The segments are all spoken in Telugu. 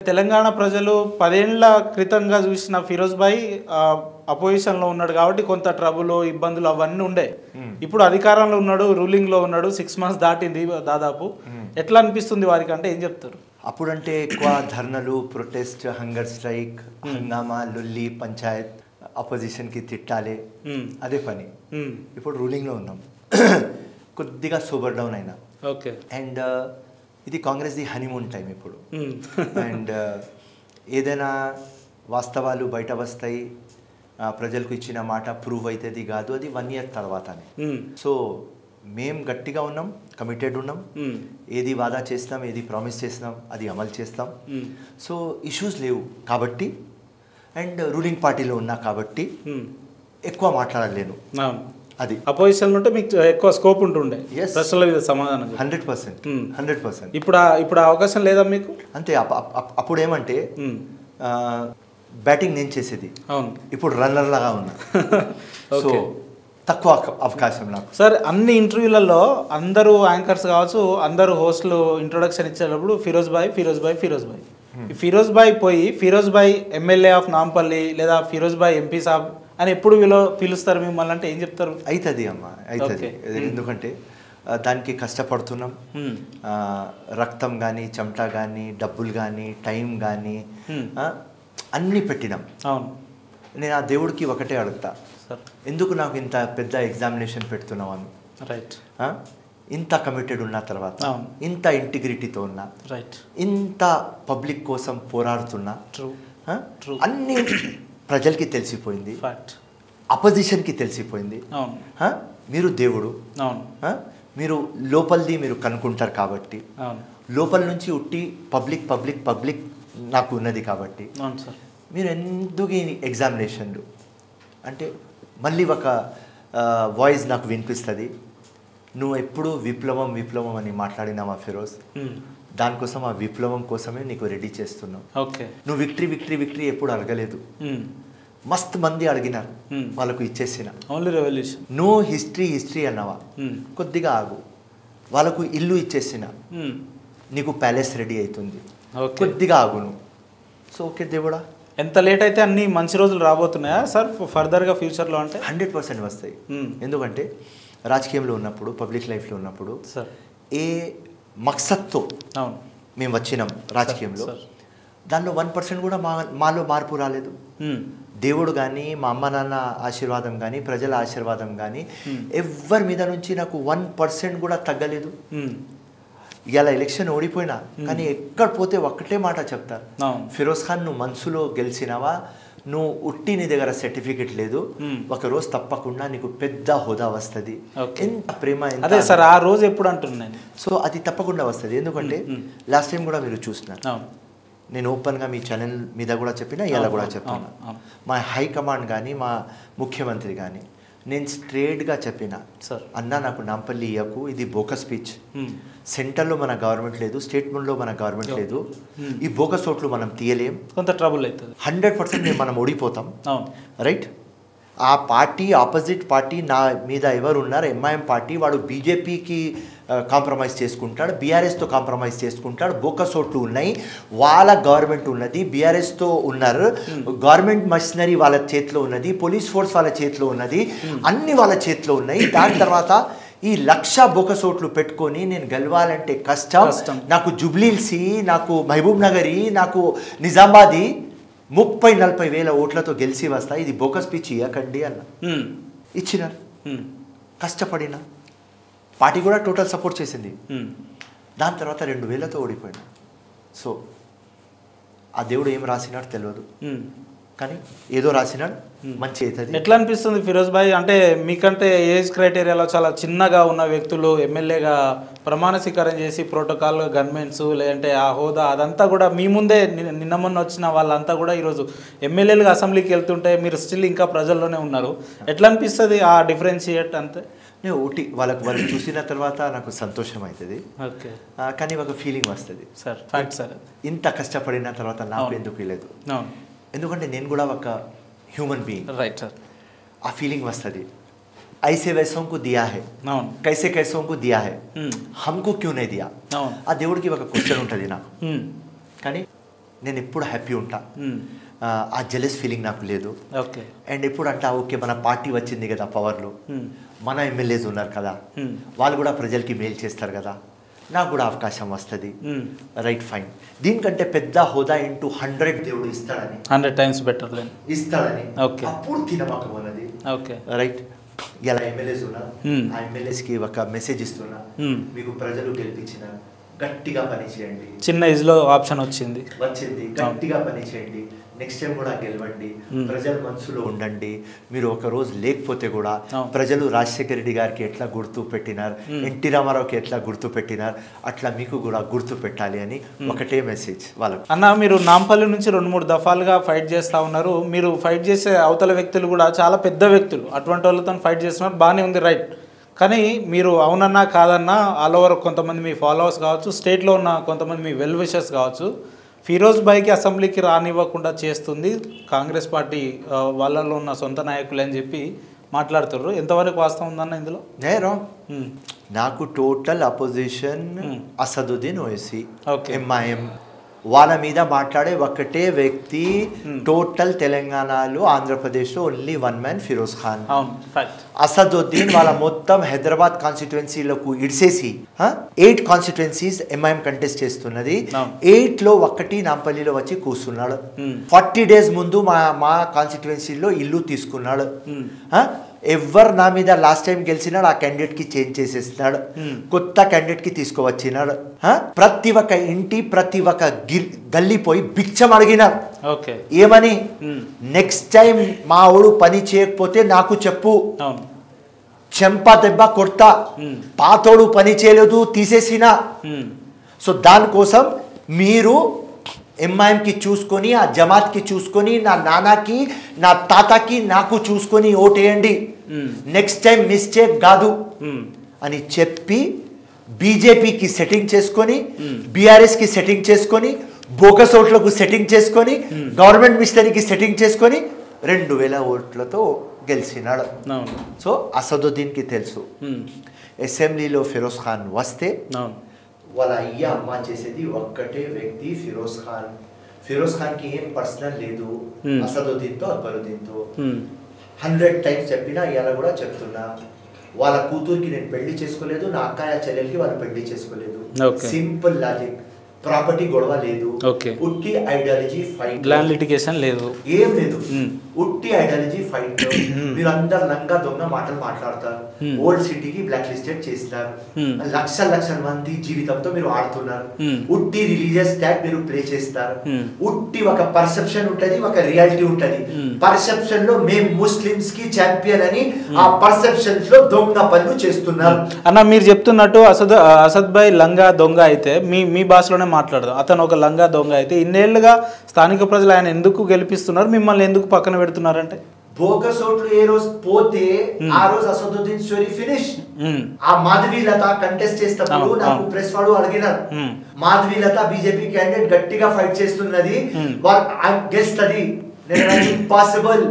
తెలంగాణ ప్రజలు 10 ఏళ్ల క్రితంగా చూసిన ఫిరోజ్ భాయ్ అపోజిషన్లో ఉన్నాడు కాబట్టి కొంత ట్రబుల్ ఇబ్బందులు అవన్నీ ఉండే. ఇప్పుడు అధికారంలో ఉన్నాడు, రూలింగ్లో ఉన్నాడు, 6 మంత్స్ దాటింది దాదాపు. ఎట్లా అనిపిస్తుంది వారికి అంటే ఏం చెప్తారు? అప్పుడంటే ఎక్కువ ధర్నలు, ప్రొటెస్ట్, హంగర్ స్ట్రైక్, హంగామా, లొల్లి, పంచాయత్, అపోజిషన్కి తిట్టాలి, అదే పని. ఇప్పుడు రూలింగ్లో ఉన్నాం, కొద్దిగా సూపర్ డౌన్ అయినా. ఓకే. అండ్ ఇది కాంగ్రెస్ది హనీమూన్ టైం ఇప్పుడు. అండ్ ఏదైనా వాస్తవాలు బయట వస్తాయి, ప్రజలకు ఇచ్చిన మాట ప్రూవ్ అవుతుంది కాదు, అది 1 year తర్వాతనే. సో మేము గట్టిగా ఉన్నాం, కమిటెడ్ ఉన్నాం, ఏది వాదా చేస్తాం, ఏది ప్రామిస్ చేస్తాం అది అమలు చేస్తాం. సో ఇష్యూస్ లేవు కాబట్టి, అండ్ రూలింగ్ పార్టీలో ఉన్నా కాబట్టి ఎక్కువ మాట్లాడలేను. అది అపోజిషన్ ఉంటే మీకు ఎక్కువ స్కోప్ ఉంటుండే ప్రశ్నల మీద సమాధానం. 100%. ఇప్పుడు అవకాశం లేదా మీకు? అంతే. అప్పుడు ఏమంటే బ్యాటింగ్ నేను చేసేది, అవును, ఇప్పుడు రన్నర్ లాగా ఉన్నా. సో తక్కువ అవకాశం నాకు. సార్, అన్ని ఇంటర్వ్యూలలో అందరూ యాంకర్స్ కావచ్చు, అందరూ హోస్టులు ఇంట్రొడక్షన్ ఇచ్చేటప్పుడు ఫిరోజ్ భాయ్ ఫిరోజ్ భాయ్ పోయి ఫిరోజ్ భాయ్ ఎమ్మెల్యే ఆఫ్ నాంపల్లి లేదా ఫిరోజ్ భాయ్ ఎంపీ సాబ్ అని ఎప్పుడు పిలుస్తారు మిమ్మల్ని అంటే ఏం చెప్తారు? అవుతుంది అమ్మ, అవుతుంది. ఎందుకంటే దానికి కష్టపడుతున్నాం, రక్తం కానీ, చెమట కానీ, డబ్బులు కానీ, టైం కానీ అన్నీ పెట్టినాం. అవును. నేను ఆ దేవుడికి ఒకటే అడుగుతా, ఎందుకు నాకు ఇంత పెద్ద ఎగ్జామినేషన్ పెడుతున్నావు అని. రైట్. ఇంత కమిటెడ్ ఉన్న తర్వాత, ఇంత ఇంటిగ్రిటీతో ఉన్నా, రైట్, ఇంత పబ్లిక్ కోసం పోరాడుతున్నా, అన్ని ప్రజలకి తెలిసిపోయింది, అపోజిషన్కి తెలిసిపోయింది. మీరు దేవుడు, మీరు లోపలిది మీరు కనుక్కుంటారు కాబట్టి, లోపల నుంచి ఉట్టి పబ్లిక్ నాకు ఉన్నది కాబట్టి మీరు ఎందుకు ఈ ఎగ్జామినేషన్లు అంటే మళ్ళీ ఒక వాయిస్ నాకు వినిపిస్తుంది, నువ్వు ఎప్పుడు విప్లవం అని మాట్లాడినావా ఫిరోజ్, దానికోసం ఆ విప్లవం కోసమే నీకు రెడీ చేస్తున్నావు. ఓకే. నువ్వు విక్టరీ ఎప్పుడు అడగలేదు, మస్తు మంది అడిగినారు, వాళ్ళకు ఇచ్చేసిన. Only revolution. నో హిస్టరీ అన్నావా, కొద్దిగా ఆగు, వాళ్ళకు ఇల్లు ఇచ్చేసిన, నీకు ప్యాలెస్ రెడీ అవుతుంది, కొద్దిగా ఆగు నువ్వు. సో ఓకే దేవుడా. ఎంత లేట్ అయితే అన్ని మంచి రోజులు రాబోతున్నాయా సార్ ఫర్దర్గా ఫ్యూచర్లో? అంటే 100% వస్తాయి. ఎందుకంటే రాజకీయంలో ఉన్నప్పుడు, పబ్లిక్ లైఫ్లో ఉన్నప్పుడు సార్ ఏ మక్సద్తో మేము వచ్చినాం రాజకీయంలో, దానిలో 1% కూడా మాలో మార్పు రాలేదు. దేవుడు కానీ, మా అమ్మ నాన్న ఆశీర్వాదం కానీ, ప్రజల ఆశీర్వాదం కానీ ఎవరి మీద నుంచి నాకు 1% కూడా తగ్గలేదు. ఇలా ఎలక్షన్ ఓడిపోయినా కానీ ఎక్కడ పోతే ఒక్కటే మాట చెప్తారు, ఫిరోజ్ ఖాన్ నువ్వు మనసులో గెలిచినావా, నువ్వు ఉట్టి నీ దగ్గర సర్టిఫికెట్ లేదు, ఒకరోజు తప్పకుండా నీకు పెద్ద హోదా వస్తుంది. ఎంత ప్రేమ! అదే సార్, ఆ రోజు ఎప్పుడు అంటున్నాను. సో అది తప్పకుండా వస్తుంది. ఎందుకంటే లాస్ట్ టైం కూడా మీరు చూస్తున్నారు, నేను ఓపెన్గా మీ ఛానల్ మీద కూడా చెప్పినా, ఇలా కూడా చెప్పిన, మా హైకమాండ్ కానీ, మా ముఖ్యమంత్రి కానీ, నేను స్ట్రేట్గా చెప్పిన, అన్నా నాకు నాంపల్లి ఇయ్యకు, ఇది బోకస్ స్పీచ్. సెంటర్లో మన గవర్నమెంట్ లేదు, స్టేట్మెంట్లో మన గవర్నమెంట్ లేదు, ఈ బోకస్ ఓట్లు మనం తీయలేం, కొంత ట్రబుల్ అవుతుంది. 100% మనం ఓడిపోతాం. రైట్. ఆ పార్టీ, ఆపోజిట్ పార్టీ నా మీద ఎవరు ఉన్నారు, ఎంఐఎం పార్టీ, వాడు బీజేపీకి కాంప్రమైజ్ చేసుకుంటాడు, బీఆర్ఎస్తో కాంప్రమైజ్ చేసుకుంటాడు, బోకస్ ఓట్లు ఉన్నాయి, వాళ్ళ గవర్నమెంట్ ఉన్నది, బీఆర్ఎస్తో ఉన్నారు, గవర్నమెంట్ మషినరీ వాళ్ళ చేతిలో ఉన్నది, పోలీస్ ఫోర్స్ వాళ్ళ చేతిలో ఉన్నది, అన్ని వాళ్ళ చేతిలో ఉన్నాయి. దాని తర్వాత ఈ 1,00,000 బోకస్ ఓట్లు పెట్టుకొని నేను గెలవాలంటే కష్టం. నాకు జుబ్లీల్సీ, నాకు మహబూబ్ నగరీ, నాకు నిజామాబాదీ 30-40 వేల ఓట్లతో గెలిచి వస్తాయి, ఇది బోకస్ స్పీచ్ ఇవ్వకండి అన్న. ఇచ్చినారు, కష్టపడినా, పార్టీ కూడా టోటల్ సపోర్ట్ చేసింది. దాని తర్వాత 2,000తో ఓడిపోయినా. సో ఆ దేవుడు ఏం రాసినాడు తెలియదు, కానీ ఏదో రాసినాడు, మంచి అవుతుంది. ఎట్లా అనిపిస్తుంది ఫిరోజ్ భాయ్? అంటే మీకంటే ఏజ్ క్రైటీరియాలో చాలా చిన్నగా ఉన్న వ్యక్తులు ఎమ్మెల్యేగా ప్రమాణ స్వీకారం చేసి ప్రోటోకాల్, గన్మెన్స్, లేదంటే ఆ హోదా అదంతా కూడా మీ ముందే నిన్న మొన్న వచ్చిన వాళ్ళంతా కూడా ఈరోజు ఎమ్మెల్యేలుగా అసెంబ్లీకి వెళ్తుంటే మీరు స్టిల్ ఇంకా ప్రజల్లోనే ఉన్నారు. ఎట్లా అనిపిస్తుంది ఆ డిఫరెన్షియేట్? అంతే ఒకటి వాళ్ళు చూసిన తర్వాత నాకు సంతోషం అవుతుంది, కానీ ఒక ఫీలింగ్ వస్తుంది సార్. ఫ్యాక్ట్ సార్, ఇంత కష్టపడిన తర్వాత నాకు ఎందుకు లేదు, ఎందుకంటే నేను కూడా ఒక హ్యూమన్ బీయింగ్. Right sir. ఆ ఫీలింగ్ వస్తుంది, ऐसे वैसों को दिया है, कैसे कैसों को दिया है, हमको क्यों नहीं दिया. ఆ దేవుడికి ఒక క్వశ్చన్ ఉంటుంది నాకు, కానీ నేను ఎప్పుడు హ్యాపీ ఉంటా. ఆ జెలస్ ఫీలింగ్ నాకు లేదు. ఓకే. అండ్ ఎప్పుడు అంటా ఓకే మన పార్టీ వచ్చింది కదా పవర్లో, మన ఎమ్మెల్యేస్ ఉన్నారు కదా, వాళ్ళు కూడా ప్రజలకి మేలు చేస్తారు కదా, నాకు కూడా అవకాశం వస్తుంది. Right fine. దీనికంటే పెద్ద హోదా ఇంటూ 100 దేవుడు ఇస్తాడని, 100 times బెటర్ ఇస్తాడని ఓకే పూర్తి నమ్మకం ఉన్నది. Okay right. ఇలా ఎమ్మెల్యేస్ ఉన్నా, ఆ ఎమ్మెల్యేస్కి ఒక మెసేజ్ ఇస్తున్నా, మీకు ప్రజలు గెలిపించిన గట్టిగా పని చేయండి. చిన్న ఏజ్లో ఆప్షన్ వచ్చింది, గట్టిగా పని చేయండి, నెక్స్ట్ టైం కూడా గెలవండి, ప్రజల మనసులో ఉండండి. మీరు ఒక రోజు లేకపోతే కూడా ప్రజలు రాజశేఖర రెడ్డి గారికి ఎట్లా గుర్తు పెట్టినారు, ఎన్టీ రామారావుకి ఎట్లా గుర్తు పెట్టినారు, అట్లా మీకు కూడా గుర్తు పెట్టాలి అని ఒకటే మెసేజ్ వాళ్ళకు. అన్న, మీరు నాంపల్లి నుంచి 2-3 దఫాలుగా ఫైట్ చేస్తూ ఉన్నారు. మీరు ఫైట్ చేసే అవతల వ్యక్తులు కూడా చాలా పెద్ద వ్యక్తులు, అటువంటి వాళ్ళతో ఫైట్ చేస్తున్నారు, బాగానే ఉంది, రైట్. కానీ మీరు అవునన్నా కాదన్నా ఆల్ ఓవర్ కొంతమంది మీ ఫాలోవర్స్ కావచ్చు, స్టేట్లో ఉన్న కొంతమంది మీ వెల్ విషర్స్ కావచ్చు, ఫిరోజ్ భాయ్కి అసెంబ్లీకి రానివ్వకుండా చేస్తుంది కాంగ్రెస్ పార్టీ వాళ్ళలో ఉన్న సొంత నాయకులు అని చెప్పి మాట్లాడుతున్నారు. ఎంతవరకు వాస్తవం ఉందన్న ఇందులో? నేను నాకు total opposition Asaduddin Owaisi, MIM వాళ్ళ మీద మాట్లాడే ఒకటే వ్యక్తి టోటల్ తెలంగాణలో, ఆంధ్రప్రదేశ్లో ఓన్లీ 1 man ఫిరోజ్ ఖాన్. అసదుద్దీన్ వాళ్ళ మొత్తం హైదరాబాద్ కాన్స్టిట్యుయెన్సీలకు ఇడిసేసి 8 కాన్స్టిట్యుయెన్సీస్ ఎంఐఎం కంటెస్ట్ చేస్తున్నది. 8లో 1 నాంపల్లిలో వచ్చి కూర్చున్నాడు. 40 days ముందు మా కాన్స్టిట్యుయెన్సీలో ఇల్లు తీసుకున్నాడు. ఎవరు నా మీద లాస్ట్ టైం గెలిచినాడు ఆ క్యాండిడేట్కి చేంజ్ చేసేసినాడు, కొత్త క్యాండిడేట్కి తీసుకువచ్చినాడు. ప్రతి ఒక్క ఇంటి ప్రతి ఒక్క గల్లీ పోయి భిక్షం అడిగినారు. ఏమని, నెక్స్ట్ టైం మా ఊడు పని చేయకపోతే నాకు చెప్పు, చెంప దెబ్బ కొడతా, పాతోడు పని చేయలేదు తీసేసిన. సో దానికోసం మీరు ఎంఐఎంకి చూసుకొని, ఆ జమాత్కి చూసుకొని, నా నాన్నకి నా తాతకి నాకు చూసుకొని ఓటేయండి, నెక్స్ట్ టైం మిస్టేక్ కాదు అని చెప్పి బీజేపీకి సెట్టింగ్ చేసుకొని, బీఆర్ఎస్కి సెట్టింగ్ చేసుకొని, బోకస్ ఓట్లకు సెట్టింగ్ చేసుకొని, గవర్నమెంట్ మిషనరీకి సెట్టింగ్ చేసుకొని 2000 ఓట్లతో గెలిచినాడు. సో అసదుద్దీన్కి తెలుసు అసెంబ్లీలో ఫిరోజ్ ఖాన్ వస్తే వాళ్ళ అయ్య అమ్మ చేసేది ఒక్కటే వ్యక్తి ఫిరోజ్ ఖాన్. ఫిరోజ్ ఖాన్కి ఏం పర్సనల్ లేదు అసదుద్దీన్తో, అక్బరుద్దీన్తో. 100 times చెప్పినా ఇవాళ కూడా చెప్తున్నా, వాళ్ళ కూతురికి నేను పెళ్లి చేసుకోలేదు, నా అక్కయ్య చెల్లెలకి వాళ్ళు పెళ్లి చేసుకోలేదు. Simple logic. ప్రాపర్టీ గొడవ లేదు, ఉట్టి ఐడియాలజీ ఫైట్, ల్యాండ్ లిటిగేషన్ లేదు, ఏం లేదు, ఉట్టి ఐడియాలజీ ఫైట్. మీరు అందరు లంగా దొంగ మాటలు మాట్లాడతారు, ఓల్డ్ సిటీకి బ్లాక్ లిస్టెడ్ చేస్తారు, లక్షల మంది జీవితంతో మీరు ఆడుతున్నారు, ఉట్టి రిలీజియస్ ట్యాగ్ మీరు ప్లే చేస్తారు, ఉట్టి ఒక పర్సెప్షన్ ఉంటది, ఒక రియాలిటీ ఉంటది. పర్సెప్షన్ లో మేము ముస్లిమ్స్ కి ఛాంపియన్ అని, ఆ పర్సెప్షన్స్ లో దొంగ పనులు చేస్తున్నారు. అన్న, మీరు చెప్తున్నట్టు అసద్ భాయ్ లంగా దొంగ అయితే మీ భాషలోనే మాట్లాడదాం, అతను ఒక లంగా దొంగ అయితే ఇన్నేళ్లుగా స్థానిక ప్రజలు ఆయన ఎందుకు గెలిపిస్తున్నారు, మిమ్మల్ని ఎందుకు పక్కన పెడుతున్నారంటే, బోకస్ ఓట్లు ఏ రోజు పోతే ఆ రోజు అసదుద్దీన్ స్టోరీ ఫినిష్. ఆ మాధవీలత కంటెస్ట్ చేసినప్పుడు నాకు ప్రెస్ వాడు అడిగినారు, మాధవీలత బీజేపీ క్యాండిడేట్ గట్టిగా ఫైట్ చేస్తున్నది, గెలుస్తుంది. ఇంపాసిబుల్,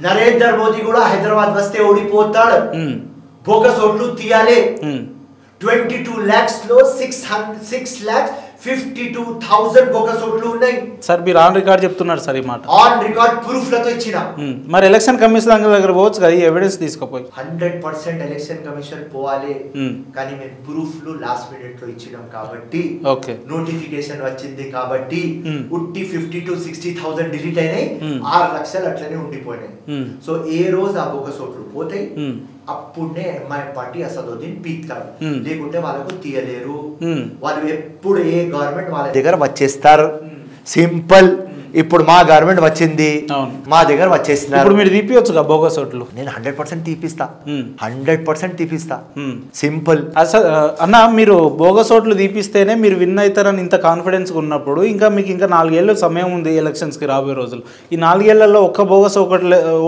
నరేంద్ర మోదీ కూడా హైదరాబాద్ వస్తే ఓడిపోతాడు, బోకస్ ఓట్లు తీయాలి. 22 lakhs లో 6,52,000 బోకస్ ఓట్లు ఉన్నాయి సార్. మీరు ఆన్ రికార్డ్ చెప్తున్నారు సార్ ఈ మాట, ఆన్ రికార్డ్ ప్రూఫ్ లతో ఇచ్చిన. మరి ఎలక్షన్ కమిషన్ దగ్గర పోవచ్చు కదా, ఎవిడెన్స్ తీసుకోపోయి. 100% ఎలక్షన్ కమిషన్ పోవాలి, కానీ మేము ప్రూఫ్లు లాస్ట్ మినిట్ లో ఇచ్చినాం కాబట్టి, నోటిఫికేషన్ వచ్చింది కాబట్టి ఉట్టి 50 to 60,000 డిలీట్ అయినాయి, 6 లక్షలు అట్లనే ఉండిపోయినాయి. సో ఏ రోజు ఆ బోకస్ ఓట్లు పోతాయి అప్పుడే ఎంఐఎం పార్టీ అసదుద్దీన్ పీక్తారు, లేకుంటే వాళ్ళకు తీయలేరు. వాళ్ళు ఎప్పుడు ఏ గవర్నమెంట్ వాళ్ళ దగ్గర వచ్చేస్తారు. సింపుల్. ఇప్పుడు మా గవర్నమెంట్ వచ్చింది, మా దగ్గర వచ్చేసినారు. ఇప్పుడు మీరు తీపియొచ్చు బోగస్ ఓట్లు. నేను 100% తీపిస్తా, 100% తీపిస్తా. సింపుల్. అన్న, మీరు బోగస్ ఓట్లు తీపిస్తేనే మీరు విన్ అవుతారని ఇంత కాన్ఫిడెన్స్ ఉన్నప్పుడు ఇంకా మీకు ఇంకా 4 ఏళ్ళు సమయం ఉంది ఎలక్షన్స్కి, రాబోయే రోజులు. ఈ 4 ఏళ్లలో ఒక్క బోగస్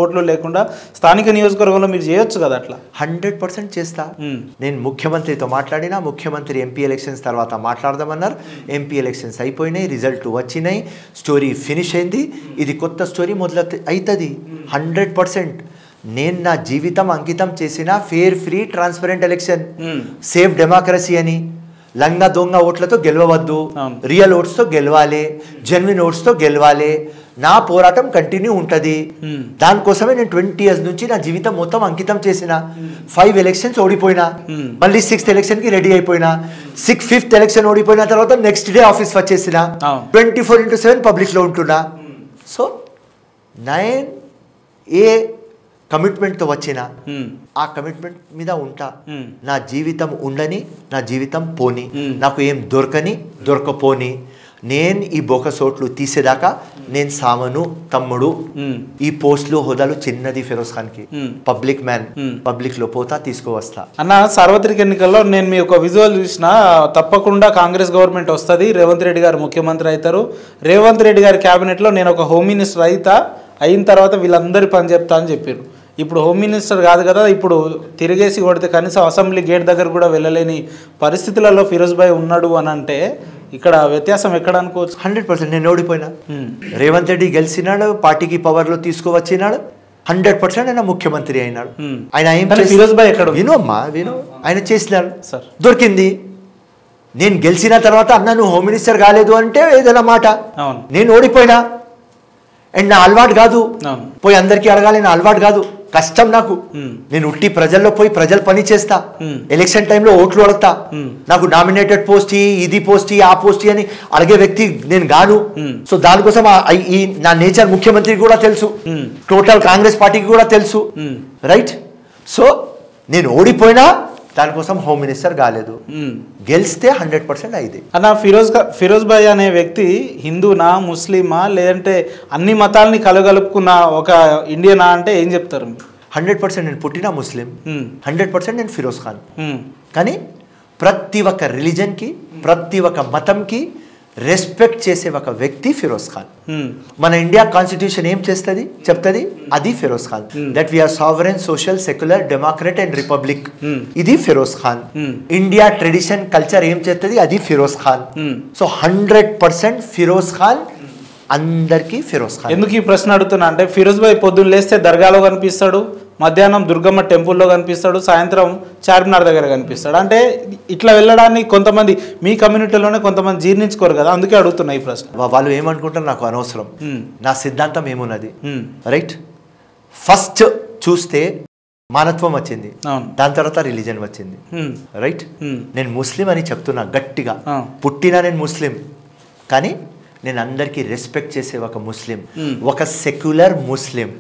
ఓట్లు లేకుండా స్థానిక నియోజకవర్గంలో మీరు చేయొచ్చు కదా అట్లా. 100% చేస్తా. నేను ముఖ్యమంత్రితో మాట్లాడినా, ముఖ్యమంత్రి ఎంపీ ఎలక్షన్స్ తర్వాత మాట్లాడదామన్నారు. ఎంపీ ఎలక్షన్స్ అయిపోయినాయి, రిజల్ట్ వచ్చినాయి, స్టోరీ ఫినిష్ అయింది. ఇది కొత్త స్టోరీ మొదలు అవుతుంది 100%. నేను నా జీవితం అంకితం చేసిన fair, free, transparent election, safe democracy అని. లంగా దొంగ ఓట్లతో గెలవవద్దు, రియల్ ఓట్స్తో గెలవాలి, జెన్యున్ ఓట్స్తో గెలవాలి. నా పోరాటం కంటిన్యూ ఉంటుంది. దానికోసమే నేను 20 years నుంచి నా జీవితం మొత్తం అంకితం చేసిన. 5 elections ఓడిపోయినా, మళ్ళీ 6th electionకి రెడీ అయిపోయినా, 5th election ఓడిపోయిన తర్వాత నెక్స్ట్ డే ఆఫీస్ వచ్చేసిన, 24/7 పబ్లిక్లో ఉంటున్నా. సో 9A కమిట్మెంట్తో వచ్చిన, ఆ కమిట్మెంట్ మీద ఉంటా. నా జీవితం ఉండని, నా జీవితం పోని, నాకు ఏం దొరకపోని, నేను ఈ బొకసోట్లు తీసేదాకా నేను సామను తమ్ముడు. ఈ పోస్టులు హోదాలు చిన్నది ఫిరోజ్ ఖాన్కి. పబ్లిక్ మ్యాన్, పబ్లిక్ లో పోతా తీసుకువస్తా. అన్న సార్వత్రిక ఎన్నికల్లో నేను మీ ఒక విజువల్ చూసిన, తప్పకుండా కాంగ్రెస్ గవర్నమెంట్ వస్తుంది, రేవంత్ రెడ్డి గారు ముఖ్యమంత్రి అవుతారు, రేవంత్ రెడ్డి గారి క్యాబినెట్లో నేను ఒక హోమ్ మినిస్టర్ అయిన తర్వాత వీళ్ళందరి పని చెప్తా అని చెప్పారు. ఇప్పుడు హోమ్ మినిస్టర్ కాదు కదా, ఇప్పుడు తిరిగేసి కొడితే కనీసం అసెంబ్లీ గేట్ దగ్గర కూడా వెళ్ళలేని పరిస్థితులలో ఫిరోజ్ భాయ్ ఉన్నాడు అని అంటే ఇక్కడ వ్యత్యాసం ఎక్కడ అనుకోవచ్చు? 100% నేను ఓడిపోయినా, రేవంత్ రెడ్డి గెలిచినాడు, పార్టీకి పవర్లో తీసుకువచ్చినాడు, 100% ఆయన ముఖ్యమంత్రి అయినాడు. ఆయన ఏం ఫిరోజ్ భాయ్ ఎక్కడ వినోమ్మా వినో, ఆయన చేసినాడు, దొరికింది. నేను గెలిచిన తర్వాత అన్న నువ్వు హోమ్ మినిస్టర్ కాలేదు అంటే ఏదైనా మాట. నేను ఓడిపోయినా, అండ్ నా అలవాటు కాదు పోయి అందరికీ అడగాలి, నా అలవాటు కాదు, కష్టం నాకు. నేను ఉట్టి ప్రజల్లో పోయి ప్రజలు పని చేస్తా, ఎలక్షన్ టైంలో ఓట్లు అడుగుతా. నాకు నామినేటెడ్ పోస్ట్ ఇది పోస్ట్ ఆ పోస్ట్ అని అడిగే వ్యక్తి నేను గాను. సో దానికోసం ఈ నా నేచర్ ముఖ్యమంత్రికి కూడా తెలుసు, టోటల్ కాంగ్రెస్ పార్టీకి కూడా తెలుసు, రైట్? సో నేను ఓడిపోయినా దానికోసం హోమ్ మినిస్టర్ కాలేదు, గెలిస్తే 100% అయింది. అన్న ఫిరోజ్ భాయ్ అనే వ్యక్తి హిందూనా, ముస్లిమా, లేదంటే అన్ని మతాలని కలగలుపుకున్న ఒక ఇండియనా అంటే ఏం చెప్తారు? 100% నేను పుట్టిన ముస్లిం, 100% నేను ఫిరోజ్ ఖాన్. కానీ ప్రతి ఒక్క రిలీజన్కి, ప్రతి ఒక్క మతంకి రెస్పెక్ట్ చేసే ఒక వ్యక్తి ఫిరోజ్ ఖాన్. మన ఇండియా కాన్స్టిట్యూషన్ ఏం చేస్తుంది చెప్తుంది, అది Firoz Khan. That we are sovereign, social, secular, democrat and republic, ఇది Firoz Khan. India tradition culture ఏం చేస్తుంది, అది ఫిరోజ్ ఖాన్. సో 100% ఫిరోజ్ ఖాన్, అందరికీ ఫిరోజ్ ఖాన్. ఎందుకు ఈ ప్రశ్న అడుగుతున్నా అంటే ఫిరోజ్ భాయ్ పొద్దున్న లేస్తే దర్గాలో కనిపిస్తాడు, మధ్యాహ్నం దుర్గమ్మ టెంపుల్లో కనిపిస్తాడు, సాయంత్రం చార్మినార్ దగ్గర కనిపిస్తాడు. అంటే ఇట్లా వెళ్ళడాన్ని కొంతమంది మీ కమ్యూనిటీలోనే కొంతమంది జీర్ణించుకోరు కదా, అందుకే అడుగుతున్నా ఈ ప్రశ్న. వాళ్ళు ఏమనుకుంటారు నాకు అనవసరం, నా సిద్ధాంతం ఏమున్నది, రైట్? ఫస్ట్ చూస్తే మానత్వం వచ్చింది, దాని తర్వాత రిలీజన్ వచ్చింది, రైట్? నేను ముస్లిం అని చెప్తున్నా గట్టిగా, పుట్టినా నేను ముస్లిం, కానీ నేను అందరికీ రెస్పెక్ట్ చేసే ఒక ముస్లిం, ఒక సెక్యులర్ ముస్లిం,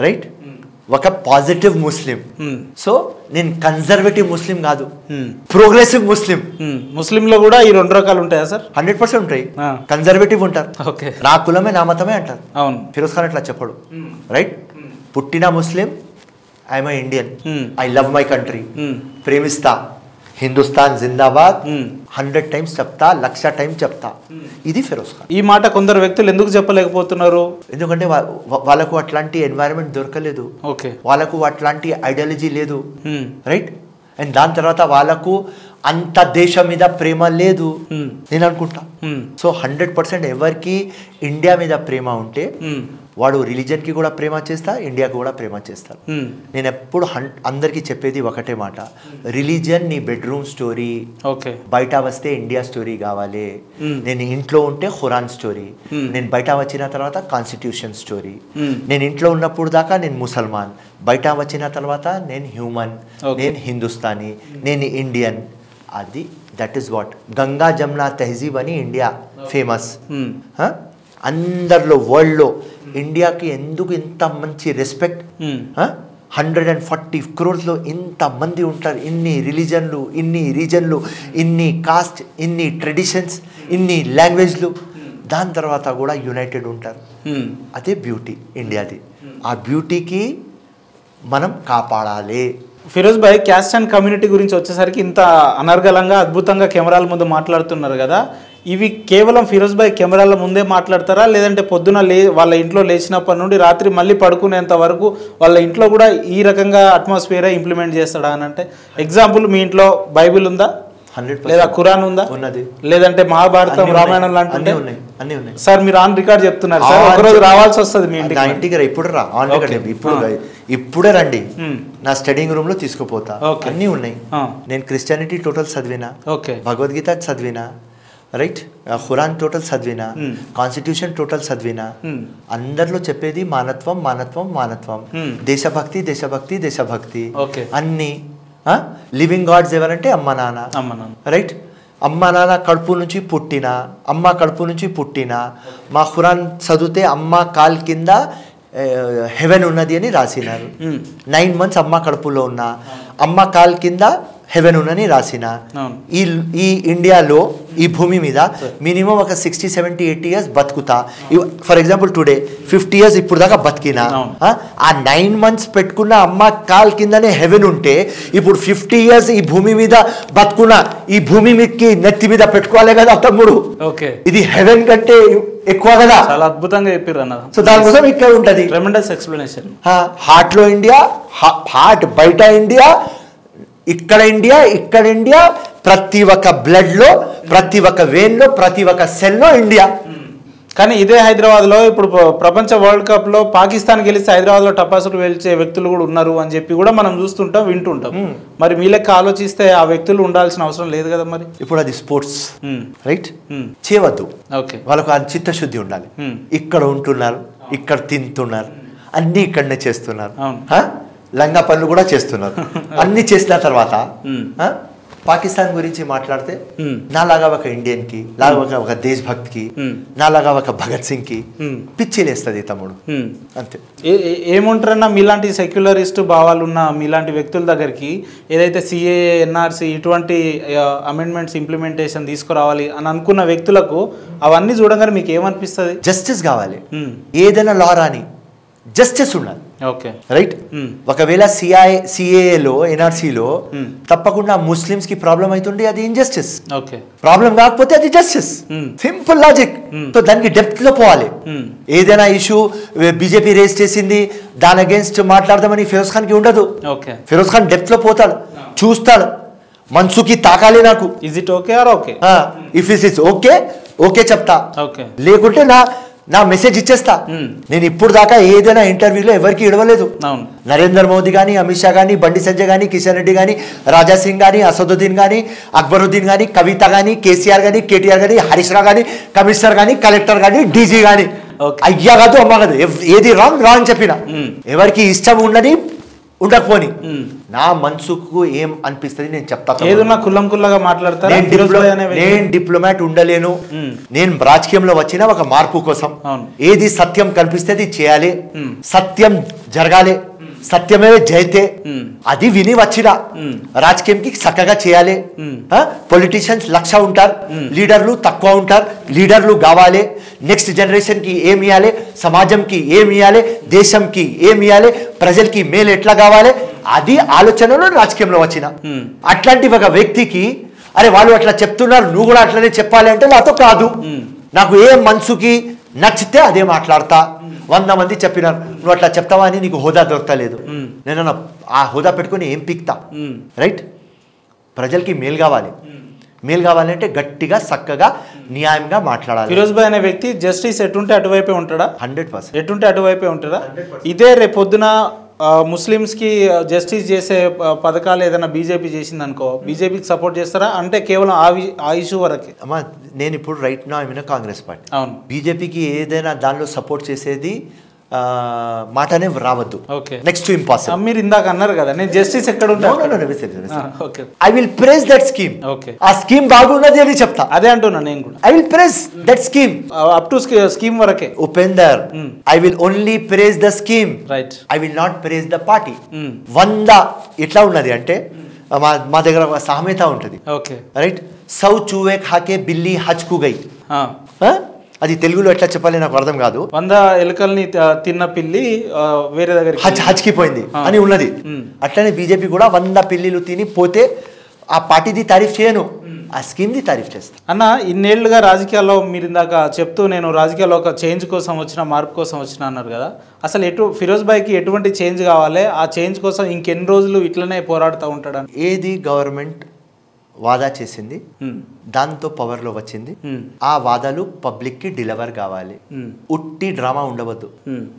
రైట్? ఒక పాజిటివ్ ముస్లిం. సో నేను కన్జర్వేటివ్ ముస్లిం కాదు, ప్రోగ్రెసివ్ ముస్లిం. ముస్లింలో కూడా ఈ 2 రకాలు ఉంటాయా సార్? 100% ఉంటాయి. కన్జర్వేటివ్ ఉంటారు, నా కులమే నా మతమే అంటారు. ఫిరోజ్ ఖాన్ అట్లా చెప్పడు, రైట్? పుట్టిన Muslim, I'm Indian, I love my country, ప్రేమిస్తా, హిందుస్థాన్ జిందాబాద్ 100 times చెప్తా, 1,00,000 times చెప్తా, ఇది ఫిరోజ్ ఖాన్. ఈ మాట కొందరు వ్యక్తులు ఎందుకు చెప్పలేకపోతున్నారు? ఎందుకంటే వాళ్ళకు అట్లాంటి ఎన్వైరన్మెంట్ దొరకలేదు, వాళ్ళకు అట్లాంటి ఐడియాలజీ లేదు, రైట్? అండ్ దాని తర్వాత వాళ్ళకు అంత దేశం మీద ప్రేమ లేదు నేను అనుకుంటా. సో 100% ఎవరికి ఇండియా మీద ప్రేమ ఉంటే వాడు రిలీజన్కి కూడా ప్రేమ చేస్తా, ఇండియాకి కూడా ప్రేమ చేస్తారు. నేను ఎప్పుడు అందరికీ చెప్పేది ఒకటే మాట, రిలీజన్ నీ బెడ్రూమ్ స్టోరీ, బయట వస్తే ఇండియా స్టోరీ కావాలి. నేను ఇంట్లో ఉంటే ఖురాన్ స్టోరీ, నేను బయట వచ్చిన తర్వాత కాన్స్టిట్యూషన్ స్టోరీ. నేను ఇంట్లో ఉన్నప్పుడు దాకా నేను ముసల్మాన్, బయట వచ్చిన తర్వాత నేను హ్యూమన్, నేను హిందుస్థానీ, నేను ఇండియన్. అది that is what Ganga Jamuna తెహజీబ్ అని ఇండియా ఫేమస్. అందరిలో వరల్డ్లో ఇండియాకి ఎందుకు ఇంత మంచి రెస్పెక్ట్, 140 crores ఇంత మంది ఉంటారు, ఇన్ని రిలీజన్లు, ఇన్ని రీజన్లు, ఇన్ని కాస్ట్, ఇన్ని ట్రెడిషన్స్, ఇన్ని లాంగ్వేజ్లు, దాని తర్వాత కూడా యునైటెడ్ ఉంటారు. అదే బ్యూటీ ఇండియాది. ఆ బ్యూటీకి మనం కాపాడాలి. ఫిరోజ్ భాయ్, క్యాస్ట్ అండ్ కమ్యూనిటీ గురించి వచ్చేసరికి ఇంత అనర్గళంగా అద్భుతంగా కెమెరాల ముందు మాట్లాడుతున్నారు కదా, ఇవి కేవలం ఫిరోజ్ భాయ్ కెమెరాల ముందే మాట్లాడతారా, లేదంటే పొద్దున వాళ్ళ ఇంట్లో లేచినప్పటి నుండి రాత్రి మళ్ళీ పడుకునేంత వరకు వాళ్ళ ఇంట్లో కూడా ఈ రకంగా అట్మాస్ఫియర్ ఇంప్లిమెంట్ చేస్తాడా అని అంటే? ఎగ్జాంపుల్, మీ ఇంట్లో బైబిల్ ఉందా? 100% లేదా ఖురాన్ ఉందా ఉన్నది, లేదంటే మహాభారతం రామాయణం లాంటి అన్నీ ఉన్నాయి సార్. మీరు ఆన్ రికార్డ్ చెప్తున్నారు సార్, ఒకరోజు రావాల్సి వస్తుంది మీ నా ఇంటికి ఇప్పుడు రా ఆన్ రికార్డ్, ఇప్పుడే రండి, నా స్టడీయింగ్ రూమ్ లో తీసుకుపోతా, అన్నీ ఉన్నాయి. నేను క్రిస్టియానిటీ టోటల్ చదివినా, భగవద్గీత చదివినా, రైట్, ఖురాన్ టోటల్ చదివినా, కాన్స్టిట్యూషన్ టోటల్ చదివినా. అందరిలో చెప్పేది మానత్వం మానత్వం మానత్వం, దేశభక్తి దేశభక్తి దేశభక్తి అన్ని. లివింగ్ గాడ్స్ ఎవరంటే అమ్మ నాన్న, రైట్. అమ్మ నాన్న కడుపు నుంచి పుట్టిన, అమ్మ కడుపు నుంచి పుట్టిన, మా ఖురాన్ చదివితే అమ్మ కాల్ కింద హెవెన్ ఉన్నది అని రాసినారు. 9 months అమ్మ కడుపులో ఉన్న, అమ్మ కాల్ కింద హెవెన్ ఉన్నని రాసిన. ఈ ఇండియాలో ఈ భూమి మీద మినిమం ఒక 60, 70, 80 years బతుకుతా. ఫర్ ఎగ్జాంపుల్ టుడే 50 years ఇప్పుడు దాకా బతికినా, ఆ 9 months పెట్టుకున్న అమ్మ కాల్ కిందనే హెవెన్ ఉంటే, ఇప్పుడు 50 years ఈ భూమి మీద బతుకున్న ఈ భూమి మీదకి నెత్తి మీద పెట్టుకోవాలి కదా తమ్ముడు. ఇది హెవెన్ కంటే ఎక్కువ కదా. చాలా అద్భుతంగా చెప్పారు అన్న. సో దానికోసం ఇక్కడ ఉంటది ట్రెమెండస్ ఎక్స్ప్లెనేషన్. హార్ట్ లో ఇండియా, హార్ట్ బయట ఇండియా, ఇక్కడ ఇండియా, ఇక్కడ ఇండియా, ప్రతి ఒక్క బ్లడ్ లో, ప్రతి ఒక్క వెయిన్ లో, ప్రతి ఒక్క సెల్ లో ఇండియా. కానీ ఇదే హైదరాబాద్ లో ఇప్పుడు ప్రపంచ వరల్డ్ కప్ లో పాకిస్తాన్ గెలిస్తే హైదరాబాద్ లో టపాసులు వెలిచే వ్యక్తులు కూడా ఉన్నారు అని చెప్పి కూడా మనం చూస్తుంటాం, వింటుంటాం. మరి మీ లెక్క ఆలోచిస్తే ఆ వ్యక్తులు ఉండాల్సిన అవసరం లేదు కదా మరి. ఇప్పుడు అది స్పోర్ట్స్, రైట్, చేయవద్దు. వాళ్ళకు ఆ చిత్తశుద్ధి ఉండాలి. ఇక్కడ ఉంటున్నారు, ఇక్కడ తింటున్నారు, అన్ని ఇక్కడనే చేస్తున్నారు, లంగా పనులు కూడా చేస్తున్నారు. అన్ని చేసిన తర్వాత పాకిస్తాన్ గురించి మాట్లాడితే నాలాగా ఒక ఇండియన్ కి, లాగా ఒక దేశభక్తికి, నాలాగా ఒక భగత్ సింగ్ కి పిచ్చిలేస్తుంది తమ్ముడు. అంతే. ఏముంటారన్నా మీలాంటి సెక్యులరిస్ట్ భావాలు ఉన్న మీలాంటి వ్యక్తుల దగ్గరికి ఏదైతే సిఏఏ, ఎన్ఆర్సి ఇటువంటి అమెండ్మెంట్స్ ఇంప్లిమెంటేషన్ తీసుకురావాలి అని అనుకున్న వ్యక్తులకు అవన్నీ చూడగానే మీకు ఏమనిపిస్తుంది? జస్టిస్ కావాలి. ఏదైనా లా రాని జస్టిస్ ఉండాలి. రైట్. ఒకవేళ సిఏఏలో, ఎన్ఆర్సీలో తప్పకుండా ముస్లిమ్స్ కి ప్రాబ్లం అవుతుండే, అది ఇన్జస్టిస్. ప్రాబ్లం కాకపోతే అది జస్టిస్. Simple logic. సో దానికి డెప్త్ లో పోవాలి. ఏదైనా ఇష్యూ బీజేపీ రేస్ చేసింది, దాని అగేన్స్ట్ మాట్లాడదామని ఫిరోజ్ ఖాన్ కి ఉండదు. ఫిరోజ్ ఖాన్ డెప్త్ లో పోతాడు, చూస్తాడు, మనసుకి తాకాలి నాకు. Is it okay or okay? If it is okay, okay చెప్తా, లేకుంటే నా మెసేజ్ ఇచ్చేస్తా. నేను ఇప్పుడు దాకా ఏదైనా ఇంటర్వ్యూలో ఎవరికి ఇడవలేదు. నరేంద్ర మోదీ కానీ, అమిత్ షా కానీ, బండి సంజయ్ కానీ, కిషన్ రెడ్డి కానీ, రాజా సింగ్ కానీ, అసదుద్దీన్ కానీ, అక్బరుద్దీన్ కానీ, కవిత కానీ, కేసీఆర్ కానీ, కేటీఆర్ కానీ, హరీష్ రావు కానీ, కమిషనర్ కానీ, కలెక్టర్ కానీ, డీజీ కానీ, అయ్యా కాదు అమ్మ కాదు, ఏది రాంగ్ రాంగ్ చెప్పిన. ఎవరికి ఇష్టం ఉండని ఉండకపోని నా మనసుకు ఏం అనిపిస్తుంది నేను చెప్తా. ఏదన్నా కుల్లం కుల్లగా మాట్లాడతారు. నేను డిప్లొమాట్ ఉండలేను. నేను రాజకీయంలో వచ్చిన ఒక మార్పు కోసం. ఏది సత్యం కనిపిస్తే అది చేయాలి, సత్యం జరగాలి, సత్యమే జైతే అది విని వచ్చిన రాజకీయంకి చక్కగా చేయాలి. పొలిటీషియన్స్ 1,00,000 ఉంటారు, లీడర్లు తక్కువ ఉంటారు. లీడర్లు కావాలి. నెక్స్ట్ జనరేషన్ కి ఏమి ఇవ్వాలి, సమాజంకి ఏమి ఇవ్వాలి, దేశంకి ఏమి ఇవ్వాలి, ప్రజలకి మేలు ఎట్లా కావాలి, అది ఆలోచనలో రాజకీయంలో వచ్చిన. అట్లాంటి ఒక వ్యక్తికి అరే వాళ్ళు అట్లా చెప్తున్నారు, నువ్వు కూడా అట్లనే చెప్పాలి అంటే నాతో కాదు. నాకు ఏ మనసుకి నచ్చితే అదే మాట్లాడతా. 100 మంది చెప్పినారు, నువ్వు అట్లా చెప్తావా అని నీకు హోదా దొరకలేదు. నేను ఆ హోదా పెట్టుకుని ఏం పీక్తా? రైట్. ప్రజలకి మేలు కావాలి. మేలు కావాలంటే గట్టిగా చక్కగా న్యాయంగా మాట్లాడాలి. ఫిరోజ్ భాయ్ అనే వ్యక్తి జస్టిస్ ఎటుంటే అటువైపే ఉంటాడా? 100%. ఎటుంటే అటువైపే ఉంటాడా? ఇదే రేపు పొద్దున ముస్లిమ్స్కి జస్టిస్ చేసే పథకాలు ఏదైనా బీజేపీ చేసింది అనుకో, బీజేపీకి సపోర్ట్ చేస్తారా? అంటే కేవలం ఆ ఇష్యూ వరకే. అమ్మా నేను ఇప్పుడు రైట్ నా ఐ మీన్ కాంగ్రెస్ పార్టీ. అవును. బీజేపీకి ఏదైనా దానిలో సపోర్ట్ చేసేది మాటనే రావద్దు. Next impossible. మీరు ఇందాక అన్నారు కదా నేను జస్టిస్ ఎక్కడ I will praise that scheme. ఆ స్కీమ్ బాగున్నది అని చెప్తా. అదే అంటున్నా నేను కూడా. I will praise that scheme up to scheme వరకే. Upender, I will only praise the scheme. Right. I will not praise the party. 100 ఎట్లా ఉన్నది అంటే మా దగ్గర ఒక సామెత ఉంటుంది. రైట్. 100 చూవే ఖాకే బిల్లి హచ్కు గై. అది తెలుగులో ఎట్లా చెప్పాలి నాకు అర్థం కాదు. 100 ఎలుకల్ని తిన్న పిల్లి వేరే దగ్గర హచ్కిపోయింది అని ఉన్నది. అట్లనే బీజేపీ కూడా 100 పిల్లిలు తిని పోతే ఆ పార్టీది తారీఫ్ చేయను, ఆ స్కీమ్ ది తారీఫ్ చేస్తా. అన్న ఇన్నేళ్లుగా రాజకీయాల్లో మీరు ఇందాక చెప్తూ నేను రాజకీయాల్లో ఒక చేంజ్ కోసం వచ్చిన, మార్పు కోసం వచ్చిన అన్నారు కదా. అసలు ఫిరోజ్ భాయ్కి ఎటువంటి చేంజ్ కావాలి? ఆ చేంజ్ కోసం ఇంకెన్ని రోజులు ఇట్లనే పోరాడుతూ ఉంటాడు? ఏది గవర్నమెంట్ వాదా చేసింది, దాంతో పవర్లో వచ్చింది. ఆ వాదాలు పబ్లిక్కి డెలివర్ కావాలి. ఉట్టి డ్రామా ఉండవద్దు.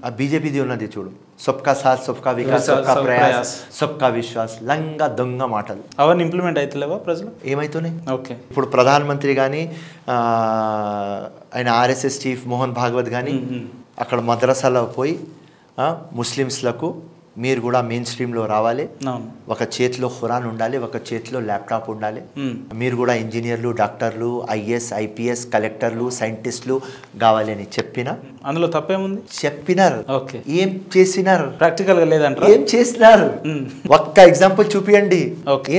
ఆ బీజేపీది ఉన్నది చూడు, సబ్కా సాత్ సబ్కా వికాస్ సబ్కా ప్రయాస్ సబ్కా విశ్వాస్, లంగా దొంగ మాటలు. అవన్నీ ఇంప్లిమెంట్ అవుతలేవా ప్రజలు? ఏమైతున్నాయి? ఓకే, ఇప్పుడు ప్రధానమంత్రి కానీ ఆయన ఆర్ఎస్ఎస్ చీఫ్ మోహన్ భాగవత్ కానీ అక్కడ మద్రసాలో పోయి ముస్లిమ్స్లకు మీరు కూడా మెయిన్ స్ట్రీమ్లో రావాలి, ఒక చేతిలో ఖురాన్ ఉండాలి, ఒక చేతిలో ల్యాప్టాప్ ఉండాలి, మీరు కూడా ఇంజనీర్లు, డాక్టర్లు, ఐఏఎస్, ఐపీఎస్, కలెక్టర్లు, సైంటిస్టులు కావాలి అని చెప్పినా అందులో తప్పేముంది? చెప్పినారు. ఓకే, ఏం చేసినారు? ప్రాక్టికల్గా లేదంట. ఏం చేసినారు? ఒక్క ఎగ్జాంపుల్ చూపియండి.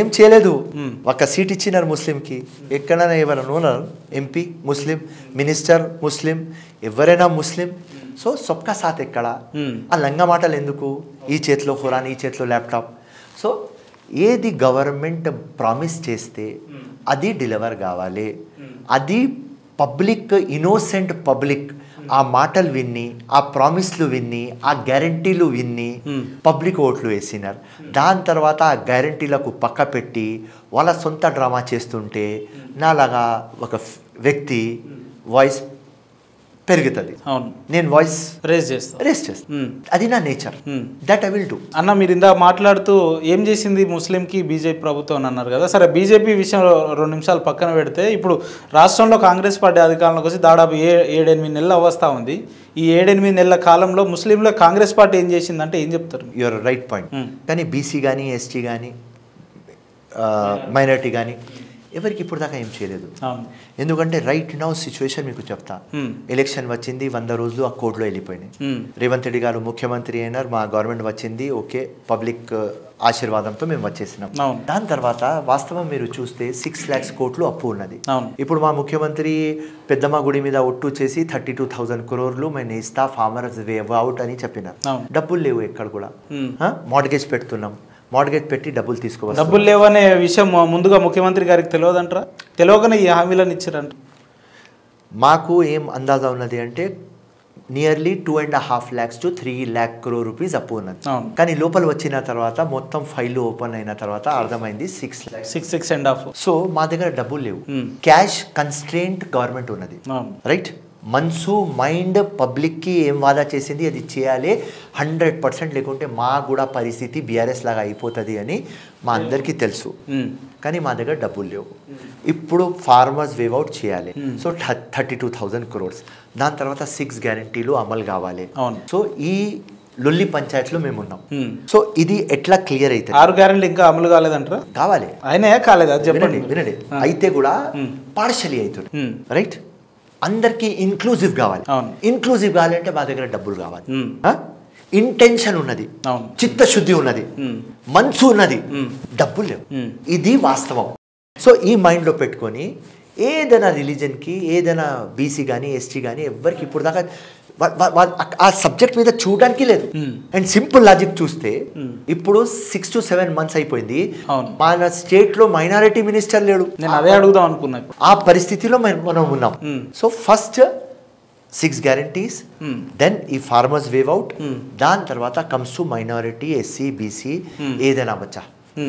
ఏం చేయలేదు. ఒక సీట్ ఇచ్చినారు ముస్లింకి. ఎక్కడైనా ఎవరైనా ఉన్నారు ఎంపీ ముస్లిం, మినిస్టర్ ముస్లిం, ఎవరైనా ముస్లిం. సో సబ్కా సాత్ ఎక్కడ? ఆ లంగా మాటలు ఎందుకు? ఈ చేతిలో ఖురాన్, ఈ చేతిలో ల్యాప్టాప్. సో ఏది గవర్నమెంట్ ప్రామిస్ చేస్తే అది డెలివర్ కావాలి. అది పబ్లిక్, ఇన్నోసెంట్ పబ్లిక్ ఆ మాటలు విన్ని, ఆ ప్రామిస్లు విన్ని, ఆ గ్యారంటీలు విన్ని పబ్లిక్ ఓట్లు వేసినారు. దాని తర్వాత ఆ గ్యారంటీలకు పక్క పెట్టి వాళ్ళ సొంత డ్రామా చేస్తుంటే నాలాగా ఒక వ్యక్తి వాయిస్ పెరుగుతుంది. అవును, నేను వాయిస్ రేస్ చేస్తాను. అది నా nature. That I will do. అన్న, మీరు ఇందా మాట్లాడుతూ ఏం చేసింది ముస్లింకి బీజేపీ ప్రభుత్వం అని అన్నారు కదా. సరే, బీజేపీ విషయం 2 నిమిషాలు పక్కన పెడితే, ఇప్పుడు రాష్ట్రంలో కాంగ్రెస్ పార్టీ అధికారంలోకి వచ్చి దాదాపు 7-8 నెలల అవస్థ ఉంది. ఈ 7-8 నెలల కాలంలో ముస్లింలో కాంగ్రెస్ పార్టీ ఏం చేసిందంటే ఏం చెప్తారు? Your right point. కానీ బీసీ కానీ, ఎస్టీ కానీ, మైనారిటీ కానీ ఎవరికి ఇప్పుడు దాకా ఏం చేయలేదు. ఎందుకంటే రైట్ నౌ సిచ్యువేషన్ మీకు చెప్తా. ఎలక్షన్ వచ్చింది, 100 రోజులు ఆ కోడ్లో వెళ్ళిపోయినాయి. రేవంత్ రెడ్డి గారు ముఖ్యమంత్రి అయినారు, మా గవర్నమెంట్ వచ్చింది, ఓకే, పబ్లిక్ ఆశీర్వాదంతో మేము వచ్చేసినాం. దాని తర్వాత వాస్తవం మీరు చూస్తే 6 lakhs కోట్లు అప్పు ఉన్నది. ఇప్పుడు మా ముఖ్యమంత్రి పెద్దమ్మ గుడి మీద ఒట్టు చేసి 32,000 crores మేము ఇస్తా, ఫార్మర్స్ వేవ్ అవుట్ అని చెప్పినారు. డబ్బులు లేవు ఎక్కడ కూడా. మార్గేజ్ పెడుతున్నాం, మార్గేజ్ పెట్టి డబ్బులు తీసుకోవాలి. డబ్బులు లేవనే విషయం ముందుగా ముఖ్యమంత్రి గారికి తెలియదంటారా? తెలియకనే ఈ హామీలను ఇచ్చారంట. మాకు ఏం అందాజా ఉన్నది అంటే nearly 2.5 lakhs to 3 lakh crore rupees అప్పు ఉన్నది. కానీ లోపల వచ్చిన తర్వాత మొత్తం ఫైల్ ఓపెన్ అయిన తర్వాత అర్థమైంది 6.5. సో మా దగ్గర డబ్బులు లేవు. క్యాష్ కన్స్ట్రెయింట్ గవర్నమెంట్ ఉన్నది. రైట్, మనసు మైండ్ పబ్లిక్కి ఏం వాదా చేసింది అది చేయాలి 100%, లేకుంటే మా కూడా పరిస్థితి బీఆర్ఎస్ లాగా అయిపోతుంది అని మా అందరికీ తెలుసు. కానీ మా దగ్గర డబ్బులు లేవు. ఇప్పుడు ఫార్మర్స్ వేవ్ అవుట్ చేయాలి. So 32,000 crores. దాని తర్వాత 6 గ్యారంటీలు అమలు కావాలి. సో ఈ లొల్లి పంచాయతీలో మేము ఉన్నాం. సో ఇది ఎట్లా క్లియర్ అవుతుంది? 6 గ్యారెంటీలు ఇంకా అమలు కాలేదంటారా? కావాలి. అయినా కాలేదు, చెప్పండి. వినండి, అయితే కూడా పార్షియలీ అవుతుంది. రైట్, అందరికీ ఇన్క్లూజివ్ కావాలి. ఇన్క్లూజివ్ కావాలంటే మా దగ్గర డబ్బులు కావాలి. ఇంటెన్షన్ ఉన్నది, చిత్తశుద్ధి ఉన్నది, మనసు ఉన్నది, డబ్బులు లేవు. ఇది వాస్తవం. సో ఈ మైండ్లో పెట్టుకొని ఏదైనా రిలీజన్కి, ఏదైనా బీసీ కానీ, ఎస్టీ కానీ ఎవరికి ఇప్పుడు దాకా ఆ సబ్జెక్ట్ మీద చూడడానికి లేదు. అండ్ సింపుల్ లాజిక్ చూస్తే ఇప్పుడు 6 to 7 months అయిపోయింది, మన స్టేట్ లో మైనారిటీ మినిస్టర్ లేడు. నేను అదే అడుగుదాం అనుకున్నా. ఆ పరిస్థితిలో మనం ఉన్నాం. సో ఫస్ట్ 6 guarantees, దెన్ ఈ ఫార్మర్స్ వేవ్ అవుట్, దాని తర్వాత comes to minority, SC, BC, ఏదైనా బచ్చా.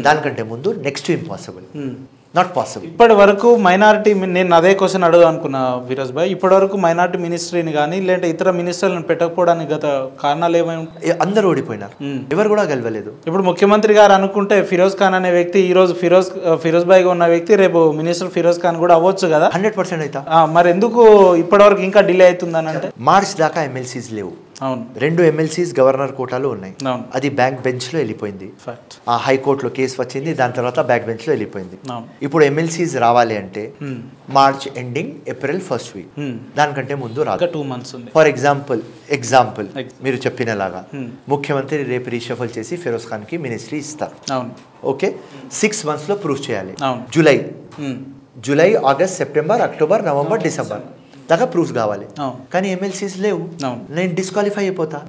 దానికంటే ముందు నెక్స్ట్ ఇంపాసిబుల్, నాట్ పాసిబుల్. ఇప్పటి వరకు మైనారిటీ, నేను అదే క్వశ్చన్ అడుగుదాం అనుకున్నా ఫిరోజ్ భాయ్. ఇప్పటి వరకు మైనారిటీ మినిస్ట్రీని కానీ లేదంటే ఇతర మినిస్టర్లను పెట్టకపోవడానికి గత కారణాలు ఏమైనా? అందరూ ఓడిపోయినారు, ఎవరు కూడా గెలవలేదు. ఇప్పుడు ముఖ్యమంత్రి గారు అనుకుంటే ఫిరోజ్ ఖాన్ అనే వ్యక్తి ఈ రోజు ఫిరోజ్ భాయ్గా ఉన్న వ్యక్తి రేపు మినిస్టర్ ఫిరోజ్ ఖాన్ కూడా అవ్వచ్చు కదా. 100% అవుతా. మరి ఎందుకు ఇప్పటి వరకు ఇంకా డిలే అవుతుందని అంటే? మార్చ్ దాకా ఎమ్మెల్సీస్ లేవు. 2 MLCs గవర్నర్ కోటాలో ఉన్నాయి. అది బ్యాక్ బెంచ్ లో వెళ్ళిపోయింది. ఆ హైకోర్టులో కేసు వచ్చింది, దాని తర్వాత బ్యాక్ బెంచ్ లో వెళ్ళిపోయింది. ఇప్పుడు MLCs రావాలి అంటే March ending, April first week, దానికంటే ముందు రాదు. 2 months ఉంది. ఫర్ ఎగ్జాంపుల్ మీరు చెప్పినలాగా ముఖ్యమంత్రి రేపు రీషఫల్ చేసి ఫిరోజ్ ఖాన్ కి మినిస్ట్రీ ఇస్తారు. ఓకే, 6 months లో ప్రూవ్ చేయాలి. July, August, September, October, November, December దాకా ప్రూఫ్ కావాలి. కానీ ఎమ్మెల్సీస్ లేవు, నేను డిస్క్వాలిఫై అయిపోతా.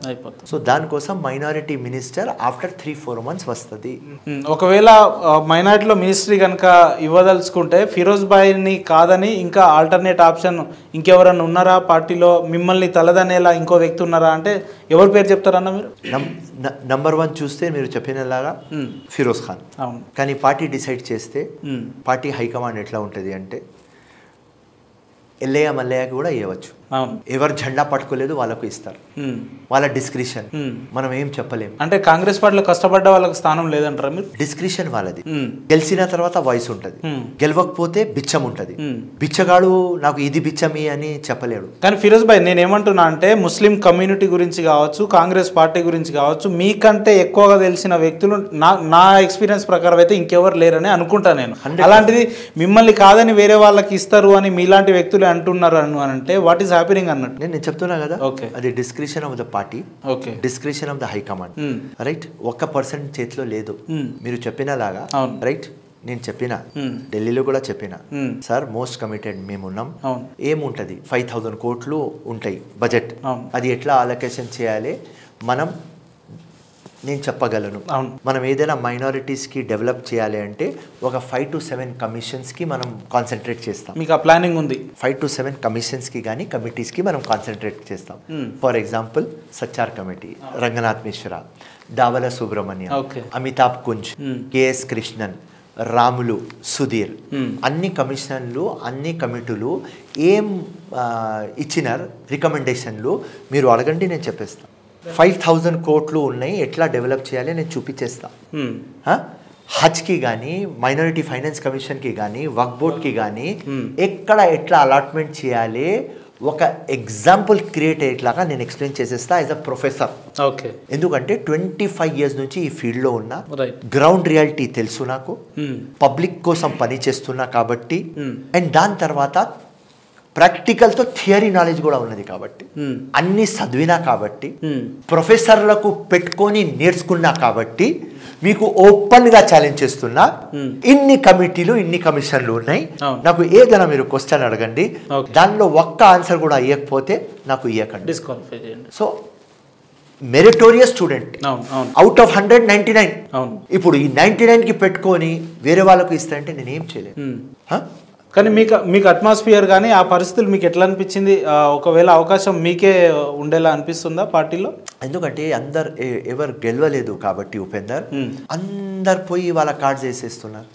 సో దానికోసం మైనారిటీ మినిస్టర్ ఆఫ్టర్ 3-4 months వస్తుంది. ఒకవేళ మైనారిటీలో మినిస్ట్రీ కనుక ఇవ్వదలుచుకుంటే ఫిరోజ్ భాయ్ని కాదని ఇంకా ఆల్టర్నేట్ ఆప్షన్ ఇంకెవరన్నా ఉన్నారా పార్టీలో? మిమ్మల్ని తలదనేలా ఇంకో వ్యక్తి ఉన్నారా అంటే ఎవరి పేరు చెప్తారన్న మీరు? నంబర్ 1 చూస్తే మీరు చెప్పినలాగా ఫిరోజ్ ఖాన్. కానీ పార్టీ డిసైడ్ చేస్తే పార్టీ హైకమాండ్ ఎట్లా ఉంటుంది అంటే ఎల్లయ్య మల్లయ్యకి కూడా ఇవ్వచ్చు. ఎవరు జెండా పట్టుకోలేదు వాళ్ళకు ఇస్తారు, వాళ్ళ డిస్క్రిషన్, మనం ఏం చెప్పలేము. అంటే కాంగ్రెస్ పార్టీలో కష్టపడ్డ వాళ్ళకి స్థానం లేదంటారా మీరు? డిస్క్రిషన్ వాళ్ళది. గెలిచిన తర్వాత వాయిస్ ఉంటది, గెలవకపోతే బిచ్చం ఉంటది. బిచ్చగాడు నాకు ఇది బిచ్చమి అని చెప్పలేడు. కానీ ఫిరోజ్ భాయ్ నేను ఏమంటున్నా అంటే ముస్లిం కమ్యూనిటీ గురించి కావచ్చు, కాంగ్రెస్ పార్టీ గురించి కావచ్చు, మీకంటే ఎక్కువగా తెలిసిన వ్యక్తులు నా ఎక్స్పీరియన్స్ ప్రకారం అయితే ఇంకెవరు లేరని అనుకుంటా నేను. అలాంటిది మిమ్మల్ని కాదని వేరే వాళ్ళకి ఇస్తారు అని మీలాంటి వ్యక్తులు అంటున్నారు అని అంటే వాట్ ఈస్ హ్యాపెనింగ్ అన్నట్టు నేను చెప్తున్నా కదా. అది discretion of the party, discretion of the high command, right? 1% చేతిలో లేదు. మీరు చెప్పినలాగా రైట్, నేను చెప్పిన ఢిల్లీలో కూడా చెప్పిన సార్ మోస్ట్ కమిటెడ్ మేమున్నాం. ఏముంటది 5,000 కోట్లు ఉంటాయి బడ్జెట్, అది ఎట్లా అలొకేషన్ చేయాలి మనం నేను చెప్పగలను. మనం ఏదైనా మైనారిటీస్కి డెవలప్ చేయాలి అంటే ఒక 5 to 7 కమిషన్స్కి మనం కాన్సన్ట్రేట్ చేస్తాం. మీకు ఆ ప్లానింగ్ ఉంది? 5 to 7 కమిషన్స్కి కానీ కమిటీస్కి మనం కాన్సన్ట్రేట్ చేస్తాం. For example Sachar committee, Ranganath Mishra, Dhavala Subrahmanyam, Amitabh Kunj, KS Krishnan, Ramulu, Sudhir, అన్ని కమిషన్లు అన్ని కమిటీలు ఏం ఇచ్చినారు రికమెండేషన్లు మీరు అడగండి, నేను చెప్పేస్తాను. 5,000 కోట్లు ఉన్నాయి, ఎట్లా డెవలప్ చేయాలి నేను చూపించేస్తా. హజ్కి కానీ, మైనారిటీ ఫైనాన్స్ కమిషన్కి కానీ, వక్ఫ్ బోర్డ్కి కానీ ఎక్కడ ఎట్లా అలాట్మెంట్ చేయాలి ఒక ఎగ్జాంపుల్ క్రియేట్ అయ్యేట్లాగా నేను ఎక్స్ప్లెయిన్ చేసేస్తా యాజ్ అ ప్రొఫెసర్. ఎందుకంటే 25 years నుంచి ఈ ఫీల్డ్లో ఉన్నా, గ్రౌండ్ రియాలిటీ తెలుసు నాకు, పబ్లిక్ కోసం పని చేస్తున్నా కాబట్టి, అండ్ దాని తర్వాత ప్రాక్టికల్తో థియరీ నాలెడ్జ్ కూడా ఉన్నది కాబట్టి, అన్ని చదివినా కాబట్టి, ప్రొఫెసర్లకు పెట్టుకొని నేర్చుకున్నా కాబట్టి మీకు ఓపెన్గా ఛాలెంజ్ చేస్తున్నా. ఇన్ని కమిటీలు ఇన్ని కమిషన్లు ఉన్నాయి, నాకు ఏదైనా మీరు క్వశ్చన్ అడగండి, దానిలో ఒక్క ఆన్సర్ కూడా ఇవ్వకపోతే నాకు ఇవ్వకండి. So meritorious student out of 100 99. ఇప్పుడు ఈ 99కి పెట్టుకొని వేరే వాళ్ళకు ఇస్తా అంటే నేనేం చేయలేను. కానీ మీకు అట్మాస్ఫియర్ కానీ ఆ పరిస్థితులు మీకు ఎట్లా అనిపించింది? ఒకవేళ అవకాశం మీకే ఉండేలా అనిపిస్తుందా పార్టీలో? ఎందుకంటే ఎవరు గెలవలేదు కాబట్టి ఉపేందర్, అందరు పోయి వాళ్ళ కార్డ్స్ వేసేస్తున్నారు.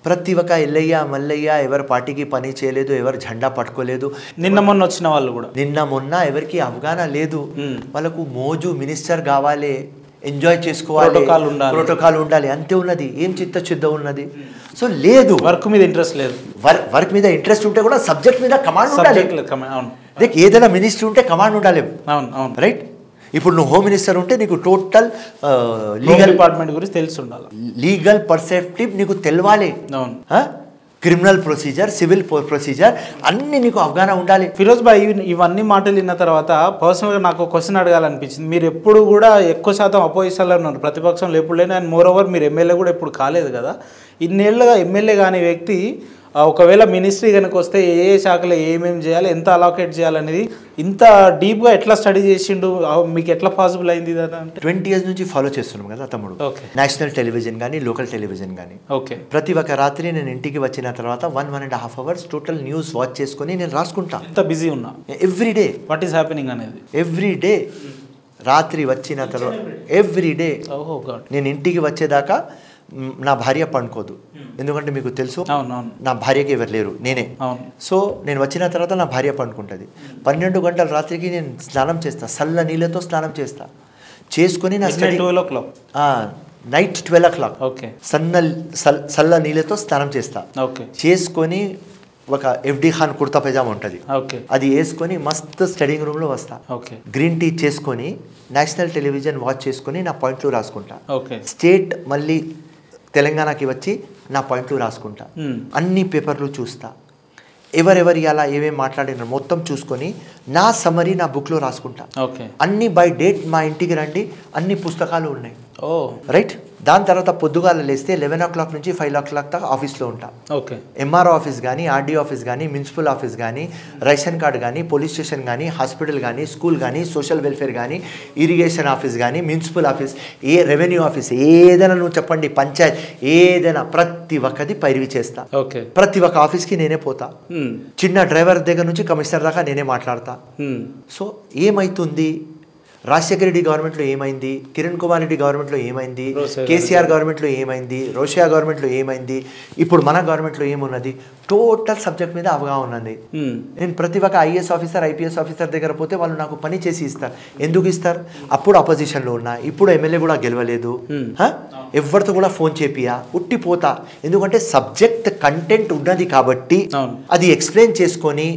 ప్రతి ఒక్క ఎల్లయ్య మల్లయ్య ఎవరు పార్టీకి పని చేయలేదు, ఎవరు జెండా పట్టుకోలేదు. నిన్న మొన్న వచ్చిన వాళ్ళు కూడా నిన్న మొన్న ఎవరికి అవగాహన లేదు. వాళ్ళకు మోజు మినిస్టర్ కావాలి, ఎంజాయ్ చేసుకోవాలి, ప్రోటోకాల్ ఉండాలి, అంతే ఉన్నది. ఏం చిత్తశుద్ధి ఉన్నది? సో లేదు, వర్క్ మీద ఇంట్రెస్ట్ లేదు. వర్క్ మీద ఇంట్రెస్ట్ ఉంటే కూడా సబ్జెక్ట్ మీద కమాండ్ ఉండాలి. ఏదైనా మినిస్ట్రీ ఉంటే కమాండ్ ఉండాలి, రైట్? ఇప్పుడు నువ్వు హోమ్ మినిస్టర్ ఉంటే నీకు టోటల్ లీగల్ డిపార్ట్మెంట్ గురించి తెలిసి ఉండాలి, లీగల్ పర్సెప్టివ్ నీకు తెలవాలి, క్రిమినల్ ప్రొసీజర్, సివిల్ ప్రొసీజర్ అన్ని నీకు అవగాహన ఉండాలి. ఫిరోజ్ భాయ్ ఇవన్నీ మాటలు విన్న తర్వాత పర్సనల్గా నాకు క్వశ్చన్ అడగాలనిపించింది. మీరు ఎప్పుడు కూడా ఎక్కువ శాతం అపోజిషన్లో ఉన్నారు, ప్రతిపక్షంలో ఎప్పుడు లేని, అండ్ మోర్ ఓవర్ మీరు ఎమ్మెల్యే కూడా ఎప్పుడు కాలేదు కదా. ఇన్నేళ్ళుగా ఎమ్మెల్యే కాని వ్యక్తి ఒకవేళ మినిస్ట్రీ కనుక వస్తే ఏ శాఖలో ఏమేమి చేయాలి, ఎంత అలాకేట్ చేయాలనేది ఇంత డీప్గా ఎట్లా స్టడీ చేసిండు, మీకు ఎట్లా పాసిబుల్ అయింది అంటే? 20 years నుంచి ఫాలో చేస్తున్నాం కదా తమ్ముడు. నేషనల్ టెలివిజన్ కానీ, లోకల్ టెలివిజన్ కానీ. ప్రతి ఒక్క రాత్రి నేను ఇంటికి వచ్చిన తర్వాత 1.5 hours టోటల్ న్యూస్ వాచ్ చేసుకుని నేను రాసుకుంటా. ఎంత బిజీ ఉన్నా every day what is happening అనేది, ఎవ్రీ డే రాత్రి వచ్చిన తర్వాత ఎవ్రీ డే నేను ఇంటికి వచ్చేదాకా నా భార్య పండుకోదు, ఎందుకంటే మీకు తెలుసు నా భార్యకి ఎవరు లేరు, నేనే. సో నేను వచ్చిన తర్వాత నా భార్య పండుకుంటుంది. 12 గంటల రాత్రికి నేను స్నానం చేస్తా, చల్ల నీళ్ళతో స్నానం చేస్తా, చేసుకొని నా నైట్ 12 o'clock చల్ల నీళ్ళతో స్నానం చేస్తా, చేసుకొని ఒక ఎఫ్డి ఖాన్ కుర్తా పైజామా ఉంటుంది, అది వేసుకొని మస్తు స్టడీయింగ్ రూమ్లో వస్తా, గ్రీన్ టీ చేసుకొని నేషనల్ టెలివిజన్ వాచ్ చేసుకొని నా పాయింట్లు రాసుకుంటా, స్టేట్ మళ్ళీ తెలంగాణకి వచ్చి నా పాయింట్లు రాసుకుంటా, అన్ని పేపర్లు చూస్తా, ఎవరెవరి అలా ఏమేమి మాట్లాడిన మొత్తం చూసుకొని నా సమరీ నా బుక్లో రాసుకుంటా. అన్ని బై డేట్ మా ఇంటికి రండి, అన్ని పుస్తకాలు ఉన్నాయి, రైట్? దాని తర్వాత పొద్దుగాల లేస్తే 11 o'clock నుంచి 5 o'clock దాకా ఆఫీస్లో ఉంటా. ఓకే. ఎంఆర్ఓ ఆఫీస్ కానీ, ఆర్డీ ఆఫీస్ కానీ, మున్సిపల్ ఆఫీస్ కానీ, రేషన్ కార్డు కానీ, పోలీస్ స్టేషన్ కానీ, హాస్పిటల్ కానీ, స్కూల్ కానీ, సోషల్ వెల్ఫేర్ కానీ, ఇరిగేషన్ ఆఫీస్ కానీ, మున్సిపల్ ఆఫీస్, రెవెన్యూ ఆఫీస్, ఏదైనా నువ్వు చెప్పండి, పంచాయత్ ఏదైనా ప్రతి ఒక్కది పైరవి చేస్తా. ఓకే. ప్రతి ఒక్క ఆఫీస్కి నేనే పోతా. చిన్న డ్రైవర్ దగ్గర నుంచి కమిషనర్ దాకా నేనే మాట్లాడతా. సో ఏమైతుంది, రాజశేఖర రెడ్డి గవర్నమెంట్లో ఏమైంది, కిరణ్ కుమార్ రెడ్డి గవర్నమెంట్లో ఏమైంది, కేసీఆర్ గవర్నమెంట్లో ఏమైంది, రోషియా గవర్నమెంట్లో ఏమైంది, ఇప్పుడు మన గవర్నమెంట్లో ఏమున్నది, టోటల్ సబ్జెక్ట్ మీద అవగాహన ఉన్నది. నేను ప్రతి ఒక్క ఐఏఎస్ ఆఫీసర్, ఐపీఎస్ ఆఫీసర్ దగ్గర పోతే వాళ్ళు నాకు పని చేసి ఇస్తారు. ఎందుకు ఇస్తారు? అప్పుడు అపోజిషన్లో ఉన్నా, ఇప్పుడు ఎమ్మెల్యే కూడా గెలవలేదు, ఎవరితో కూడా ఫోన్ చేపియా, ఉట్టిపోతా. ఎందుకంటే సబ్జెక్ట్ కంటెంట్ ఉన్నది కాబట్టి అది ఎక్స్ప్లెయిన్ చేసుకొని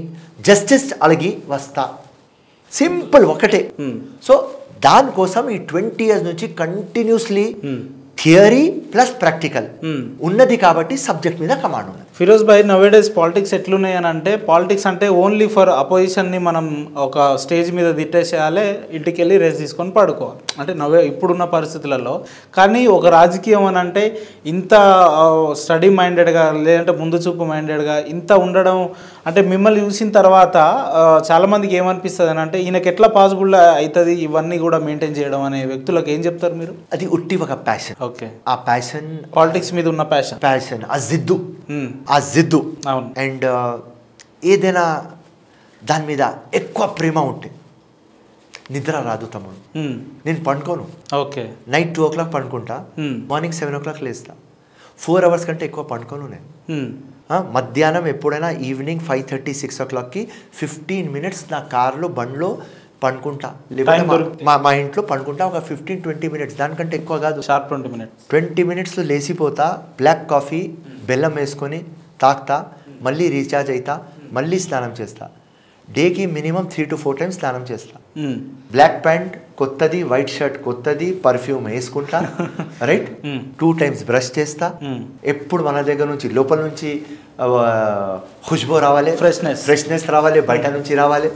జస్టిస్ అడిగి వస్తా. సింపుల్ ఒకటే. సో దానికోసం ఈ 20 years నుంచి కంటిన్యూస్లీ థియరీ ప్లస్ ప్రాక్టికల్ ఉన్నది కాబట్టి సబ్జెక్ట్ మీద కమాండ్ ఉన్నది. ఫిరోజ్ భాయ్, నవేడేస్ పాలిటిక్స్ ఎట్లున్నాయి అని అంటే, పాలిటిక్స్ అంటే ఓన్లీ ఫర్ అపోజిషన్ని మనం ఒక స్టేజ్ మీద తిట్టేసేయాలి, ఇంటికి వెళ్ళి రెస్ట్ తీసుకొని పడుకోవాలి అంటే ఇప్పుడున్న పరిస్థితులలో. కానీ ఒక రాజకీయం అని అంటే ఇంత స్టడీ మైండెడ్గా, లేదంటే ముందు చూపు మైండెడ్గా ఇంత ఉండడం అంటే, మిమ్మల్ని చూసిన తర్వాత చాలామందికి ఏమనిపిస్తుంది అని అంటే, ఈయనకి ఎట్లా పాసిబుల్ అవుతుంది ఇవన్నీ కూడా మెయింటైన్ చేయడం అనే వ్యక్తులకు ఏం చెప్తారు మీరు? అది ఉట్టి ఒక ప్యాషన్. ఓకే. ఆ ప్యాషన్, పాలిటిక్స్ మీద ఉన్న ప్యాషన్, ఆ జిద్దు, అండ్ ఏదైనా దాని మీద ఎక్కువ ప్రేమ ఉంటే నిద్ర రాదు తమ్ముడు. నేను పండుకోను. ఓకే. నైట్ 2 o'clock పండుకుంటా, మార్నింగ్ 7 o'clock లేస్తా. 4 hours కంటే ఎక్కువ పండుకోను నేను. మధ్యాహ్నం ఎప్పుడైనా ఈవినింగ్ 5:30, 6 o'clockకి 15 minutes నా కార్లో, బండ్లో పండుకుంటా. లేకపోతే మా ఇంట్లో పండుకుంటా ఒక 15-20 minutes, దానికంటే ఎక్కువ కాదు. Sharp 20 minutes. 20 minutesలో లేచిపోతా, బ్లాక్ కాఫీ బెల్లం వేసుకొని తాగుతా, మళ్ళీ రీఛార్జ్ అవుతా, మళ్ళీ స్నానం చేస్తా. డేకి మినిమం 3 to 4 times స్నానం చేస్తా. బ్లాక్ ప్యాంట్ కొత్తది, వైట్ షర్ట్ కొత్తది, పర్ఫ్యూమ్ వేసుకుంటా, రైట్. 2 times బ్రష్ చేస్తా. ఎప్పుడు మన దగ్గర నుంచి లోపల నుంచి ఖుష్బూ రావాలి, ఫ్రెష్నెస్ రావాలి, బయట నుంచి రావాలి.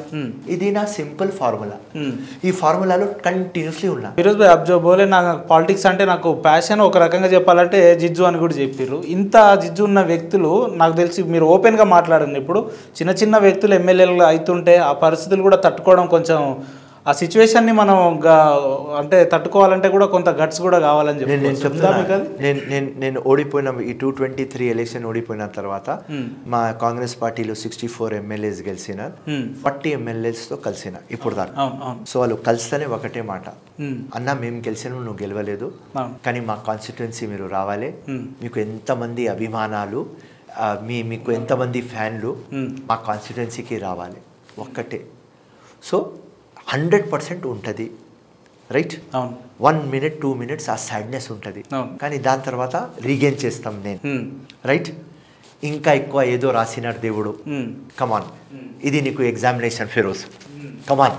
ఇది నా సింపుల్ ఫార్ములా. ఈ ఫార్ములాలో కంటిన్యూస్లీ ఉన్నా. ఫిరోజ్ భాయ్, అబ్ జో బోలే, నాకు పాలిటిక్స్ అంటే నాకు ప్యాషన్, ఒక రకంగా చెప్పాలంటే జిజ్జు అని కూడా చెప్పారు. ఇంత జిజ్జు ఉన్న వ్యక్తులు, నాకు తెలిసి మీరు ఓపెన్గా మాట్లాడండి. ఇప్పుడు చిన్న చిన్న వ్యక్తులు ఎమ్మెల్యేలు అవుతుంటే ఆ పరిస్థితులు కూడా తట్టుకోవడం, కొంచెం ఆ సిచ్యువేషన్ని మనం అంటే తట్టుకోవాలంటే కూడా కొంత గట్స్ కూడా కావాలని చెప్పి నేను ఓడిపోయిన ఈ 2023 ఎలక్షన్ ఓడిపోయిన తర్వాత మా కాంగ్రెస్ పార్టీలో 64 MLAs గెలిచిన, 40 MLAsతో కలిసిన ఇప్పుడు దాకా. సో వాళ్ళు కలిస్తేనే ఒకటే మాట, అన్న మేము గెలిచినా నువ్వు గెలవలేదు, కానీ మా కాన్స్టిట్యుయెన్సీ మీరు రావాలి, మీకు ఎంతమంది అభిమానాలు, మీకు ఎంతమంది ఫ్యాన్లు మా కాన్స్టిట్యుయెన్సీకి రావాలి, ఒక్కటే. సో 100% ఉంటుంది, రైట్. 1 minute 2 minutes ఆ సాడ్నెస్ ఉంటుంది, కానీ దాని తర్వాత రీగెయిన్ చేస్తాం నేను, రైట్. ఇంకా ఎక్కువ ఏదో రాసినాడు దేవుడు, కమాన్, ఇది నీకు ఎగ్జామినేషన్ ఫిరోజ్, కమాన్.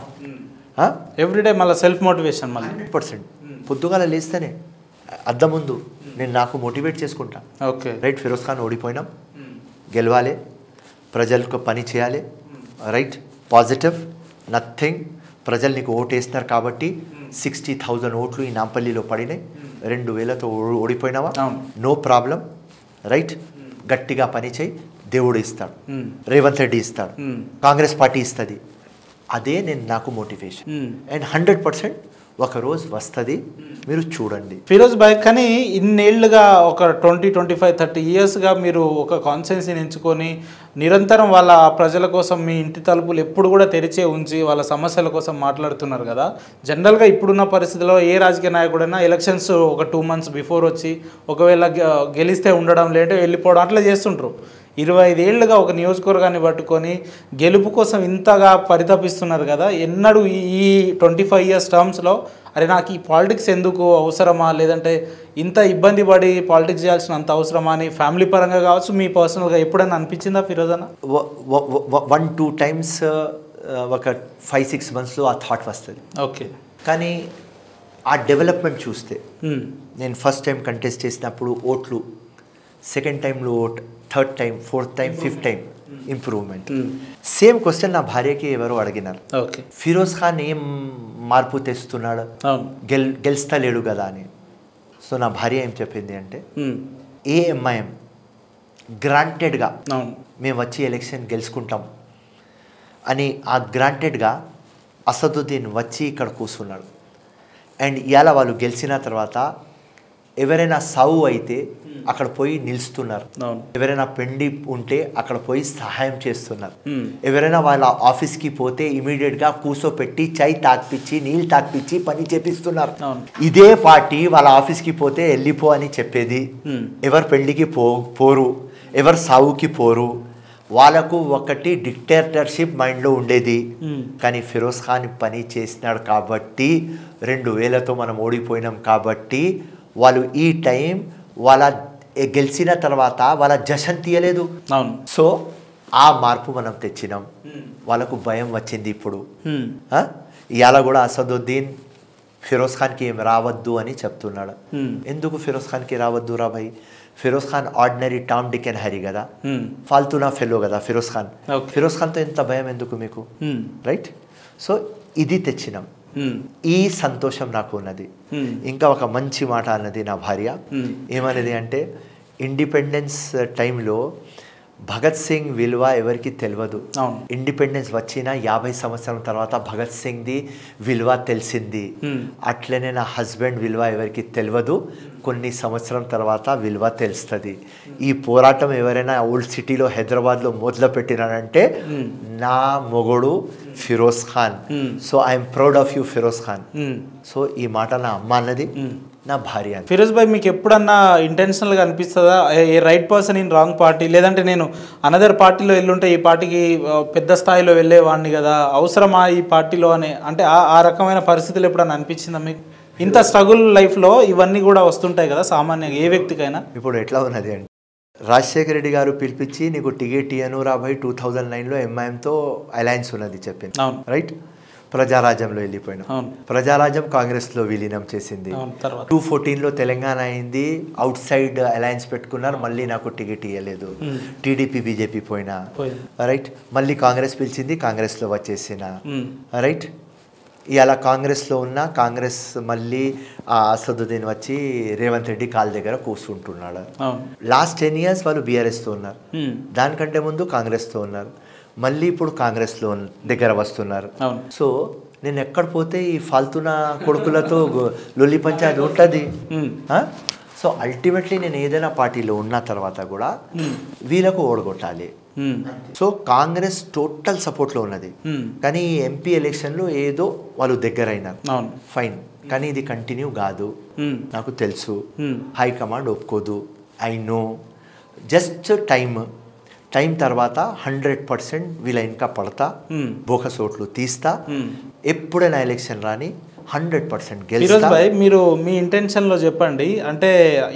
ఎవ్రీడే మళ్ళీ సెల్ఫ్ మోటివేషన్, 100%. పొద్దుగాల లేస్తేనే అద్దం ముందు నేను నాకు మోటివేట్ చేసుకుంటా. Okay, right. ఫిరోజ్ ఖాన్ ఓడిపోయినాం, గెలవాలి, ప్రజలకు పని చేయాలి, రైట్. Positive, nothing. ప్రజలు నీకు ఓటు వేస్తున్నారు కాబట్టి 60,000 ఓట్లు ఈ నాంపల్లిలో పడినాయి, 2,000తో ఓడిపోయినావా, నో ప్రాబ్లం, రైట్. గట్టిగా పని చేయి, దేవుడు ఇస్తాడు, రేవంత్ రెడ్డి ఇస్తాడు, కాంగ్రెస్ పార్టీ ఇస్తుంది. అదే నాకు మోటివేషన్. అండ్ 100% ఒక రోజు వస్తుంది, మీరు చూడండి. ఫిరోజ్ భాయ్, కానీ ఇన్నేళ్లుగా ఒక 20, 25, 30 yearsగా మీరు ఒక కాన్స్టిట్యుయెన్సీని ఎంచుకొని నిరంతరం వాళ్ళ ప్రజల కోసం మీ ఇంటి తలుపులు ఎప్పుడు కూడా తెరిచే ఉంచి వాళ్ళ సమస్యల కోసం మాట్లాడుతున్నారు కదా. జనరల్గా ఇప్పుడున్న పరిస్థితుల్లో ఏ రాజకీయ నాయకుడైనా ఎలక్షన్స్ ఒక 2 months బిఫోర్ వచ్చి ఒకవేళ గెలిస్తే ఉండడం, లేదంటే వెళ్ళిపోవడం అట్లా చేస్తుంటారు. 25 ఏళ్ళుగా ఒక నియోజకవర్గాన్ని పట్టుకొని గెలుపు కోసం ఇంతగా పరితపిస్తున్నారు కదా. ఎన్నడూ ఈ 25 years టర్మ్స్లో అరే నాకు ఈ పాలిటిక్స్ ఎందుకు అవసరమా, లేదంటే ఇంత ఇబ్బంది పడి పాలిటిక్స్ చేయాల్సినంత అవసరమా అని ఫ్యామిలీ పరంగా కావచ్చు, మీ పర్సనల్గా ఎప్పుడైనా అనిపించిందా ఫిరోజ్ అన్న? 1-2 times ఒక 5-6 monthsలో ఆ థాట్ వస్తుంది. ఓకే, కానీ ఆ డెవలప్మెంట్ చూస్తే, నేను ఫస్ట్ టైం కంటెస్ట్ చేసినప్పుడు ఓట్లు, సెకండ్ టైంలో vote, third time, fourth time, fifth time improvement. Same question నా భార్యకి ఎవరు అడిగినారు, ఫిరోజ్ ఖాన్ ఏం మార్పు తెస్తున్నాడు, గెలుస్తలేడు కదా అని. సో నా భార్య ఏం చెప్పింది అంటే ఏ ఎంఐఎం గ్రాంటెడ్గా మేము వచ్చి ఎలక్షన్ గెలుచుకుంటాం అని ఆ గ్రాంటెడ్గా అసదుద్దీన్ వచ్చి ఇక్కడ కూర్చున్నాడు. అండ్ ఇవాళ వాళ్ళు గెలిచిన తర్వాత ఎవరైనా సావు అయితే అక్కడ పోయి నిలుస్తున్నారు, ఎవరైనా పెండి ఉంటే అక్కడ పోయి సహాయం చేస్తున్నారు, ఎవరైనా వాళ్ళ ఆఫీస్కి పోతే ఇమీడియట్గా కూర్చోపెట్టి చై తాకిపించి నీళ్ళు తాకిపించి పని చేపిస్తున్నారు. ఇదే పార్టీ వాళ్ళ ఆఫీస్కి పోతే వెళ్ళిపో అని చెప్పేది, ఎవరు పెళ్లికి పోరు, ఎవరు సావుకి పోరు, వాళ్ళకు ఒకటి డిక్టేటర్షిప్ మైండ్లో ఉండేది. కానీ ఫిరోజ్ ఖాన్ పని చేసినాడు కాబట్టి 2000తో మనం ఓడిపోయినాం కాబట్టి వాళ్ళు ఈ టైం వాళ్ళ గెలిచిన తర్వాత వాళ్ళ జషన్ తీయలేదు. సో ఆ మార్పు మనం తెచ్చినాం, వాళ్ళకు భయం వచ్చింది. ఇప్పుడు ఇవాళ కూడా అసదుద్దీన్ ఫిరోజ్ ఖాన్కి ఏం రావద్దు అని చెప్తున్నాడు. ఎందుకు ఫిరోజ్ ఖాన్కి రావద్దు రా భాయ్? Firoz Khan ordinary Tom Dick and Harry కదా, ఫాల్తునా ఫెలో కదా ఫిరోజ్ ఖాన్. ఫిరోజ్ ఖాన్తో ఎంత భయం ఎందుకు మీకు? రైట్. సో ఇది తెచ్చినాం, ఈ సంతోషం నాకు ఉన్నది. ఇంకా ఒక మంచి మాట అన్నది నా భార్య. ఏమన్నది అంటే ఇండిపెండెన్స్ టైంలో భగత్ సింగ్ విలువ ఎవరికి తెలియదు. ఇండిపెండెన్స్ వచ్చిన 50 సంవత్సరం తర్వాత భగత్ సింగ్ది విలువ తెలిసింది. అట్లనే నా హస్బెండ్ విలువ ఎవరికి తెలియదు, కొన్ని సంవత్సరం తర్వాత విలువ తెలుస్తుంది. ఈ పోరాటం ఎవరైనా ఓల్డ్ సిటీలో హైదరాబాద్లో మొదలు పెట్టినాడంటే నా మొగుడు Firoz Khan. So I'm proud of you Firoz Khan. So ఈ మాట నా అమ్మ అన్నది, నా భార్య. ఫిరోజ్ భాయ్ మీకు ఎప్పుడన్నా ఇంటెన్షనల్గా అనిపిస్తుందా a right person in wrong party, లేదంటే నేను అనదర్ పార్టీలో వెళ్ళుంటే ఈ పార్టీకి పెద్ద స్థాయిలో వెళ్ళేవాడిని కదా, అవసరమా ఈ పార్టీలో అని, అంటే ఆ రకమైన పరిస్థితులు ఎప్పుడన్నా అనిపించిందా మీకు? ఇంత స్ట్రగుల్ లైఫ్లో ఇవన్నీ కూడా వస్తుంటాయి కదా సామాన్యంగా ఏ వ్యక్తికైనా. ఇప్పుడు ఎట్లా ఉన్నది అంటే రాజశేఖర రెడ్డి గారు పిలిపించి నీకు టికెట్ ఇయ్యను రా భాయ్ 2009లో ఎంఐఎంతో అలయన్స్ ఉన్నది చెప్పింది. రైట్. ప్రజారాజ్యంలో వెళ్ళిపోయినా, ప్రజారాజ్యం కాంగ్రెస్లో విలీనం చేసింది. 2014లో తెలంగాణ అయింది, అవుట్ సైడ్ అలయన్స్ పెట్టుకున్నారు, మళ్ళీ నాకు టికెట్ ఇవ్వలేదు, టీడీపీ బీజేపీ పోయినా. రైట్. మళ్ళీ కాంగ్రెస్ పిలిచింది, కాంగ్రెస్లో వచ్చేసిన. రైట్. ఇలా కాంగ్రెస్లో ఉన్న కాంగ్రెస్ మళ్ళీ అసదుద్దీన్ వచ్చి రేవంత్ రెడ్డి కాళ్ళ దగ్గర కూర్చుంటున్నాడు. లాస్ట్ 10 years వాళ్ళు బీఆర్ఎస్తో ఉన్నారు, దానికంటే ముందు కాంగ్రెస్తో ఉన్నారు, మళ్ళీ ఇప్పుడు కాంగ్రెస్లో దగ్గర వస్తున్నారు. సో నేను ఎక్కడ పోతే ఈ ఫాల్తున కొడుకులతో లొల్లి పంచాయతీ ఉంటుంది. సో అల్టిమేట్లీ నేను ఏదైనా పార్టీలో ఉన్న తర్వాత కూడా వీళ్ళకు ఓడగొట్టాలి. సో కాంగ్రెస్ టోటల్ సపోర్ట్లో ఉన్నది. కానీ ఈ ఎంపీ ఎలక్షన్లో ఏదో వాళ్ళు దగ్గర అయినారు, ఫైన్. కానీ ఇది కంటిన్యూ కాదు, నాకు తెలుసు. హైకమాండ్ ఒప్పుకోదు, ఐ నో. జస్ట్ టైం తర్వాత 100% వీళ్ళ ఇంకా పడతా, బోకస్ ఓట్లు తీస్తా, ఎప్పుడైనా ఎలక్షన్ రాని 100% గెలుస్తా. మీరు మీ ఇంటెన్షన్లో చెప్పండి. అంటే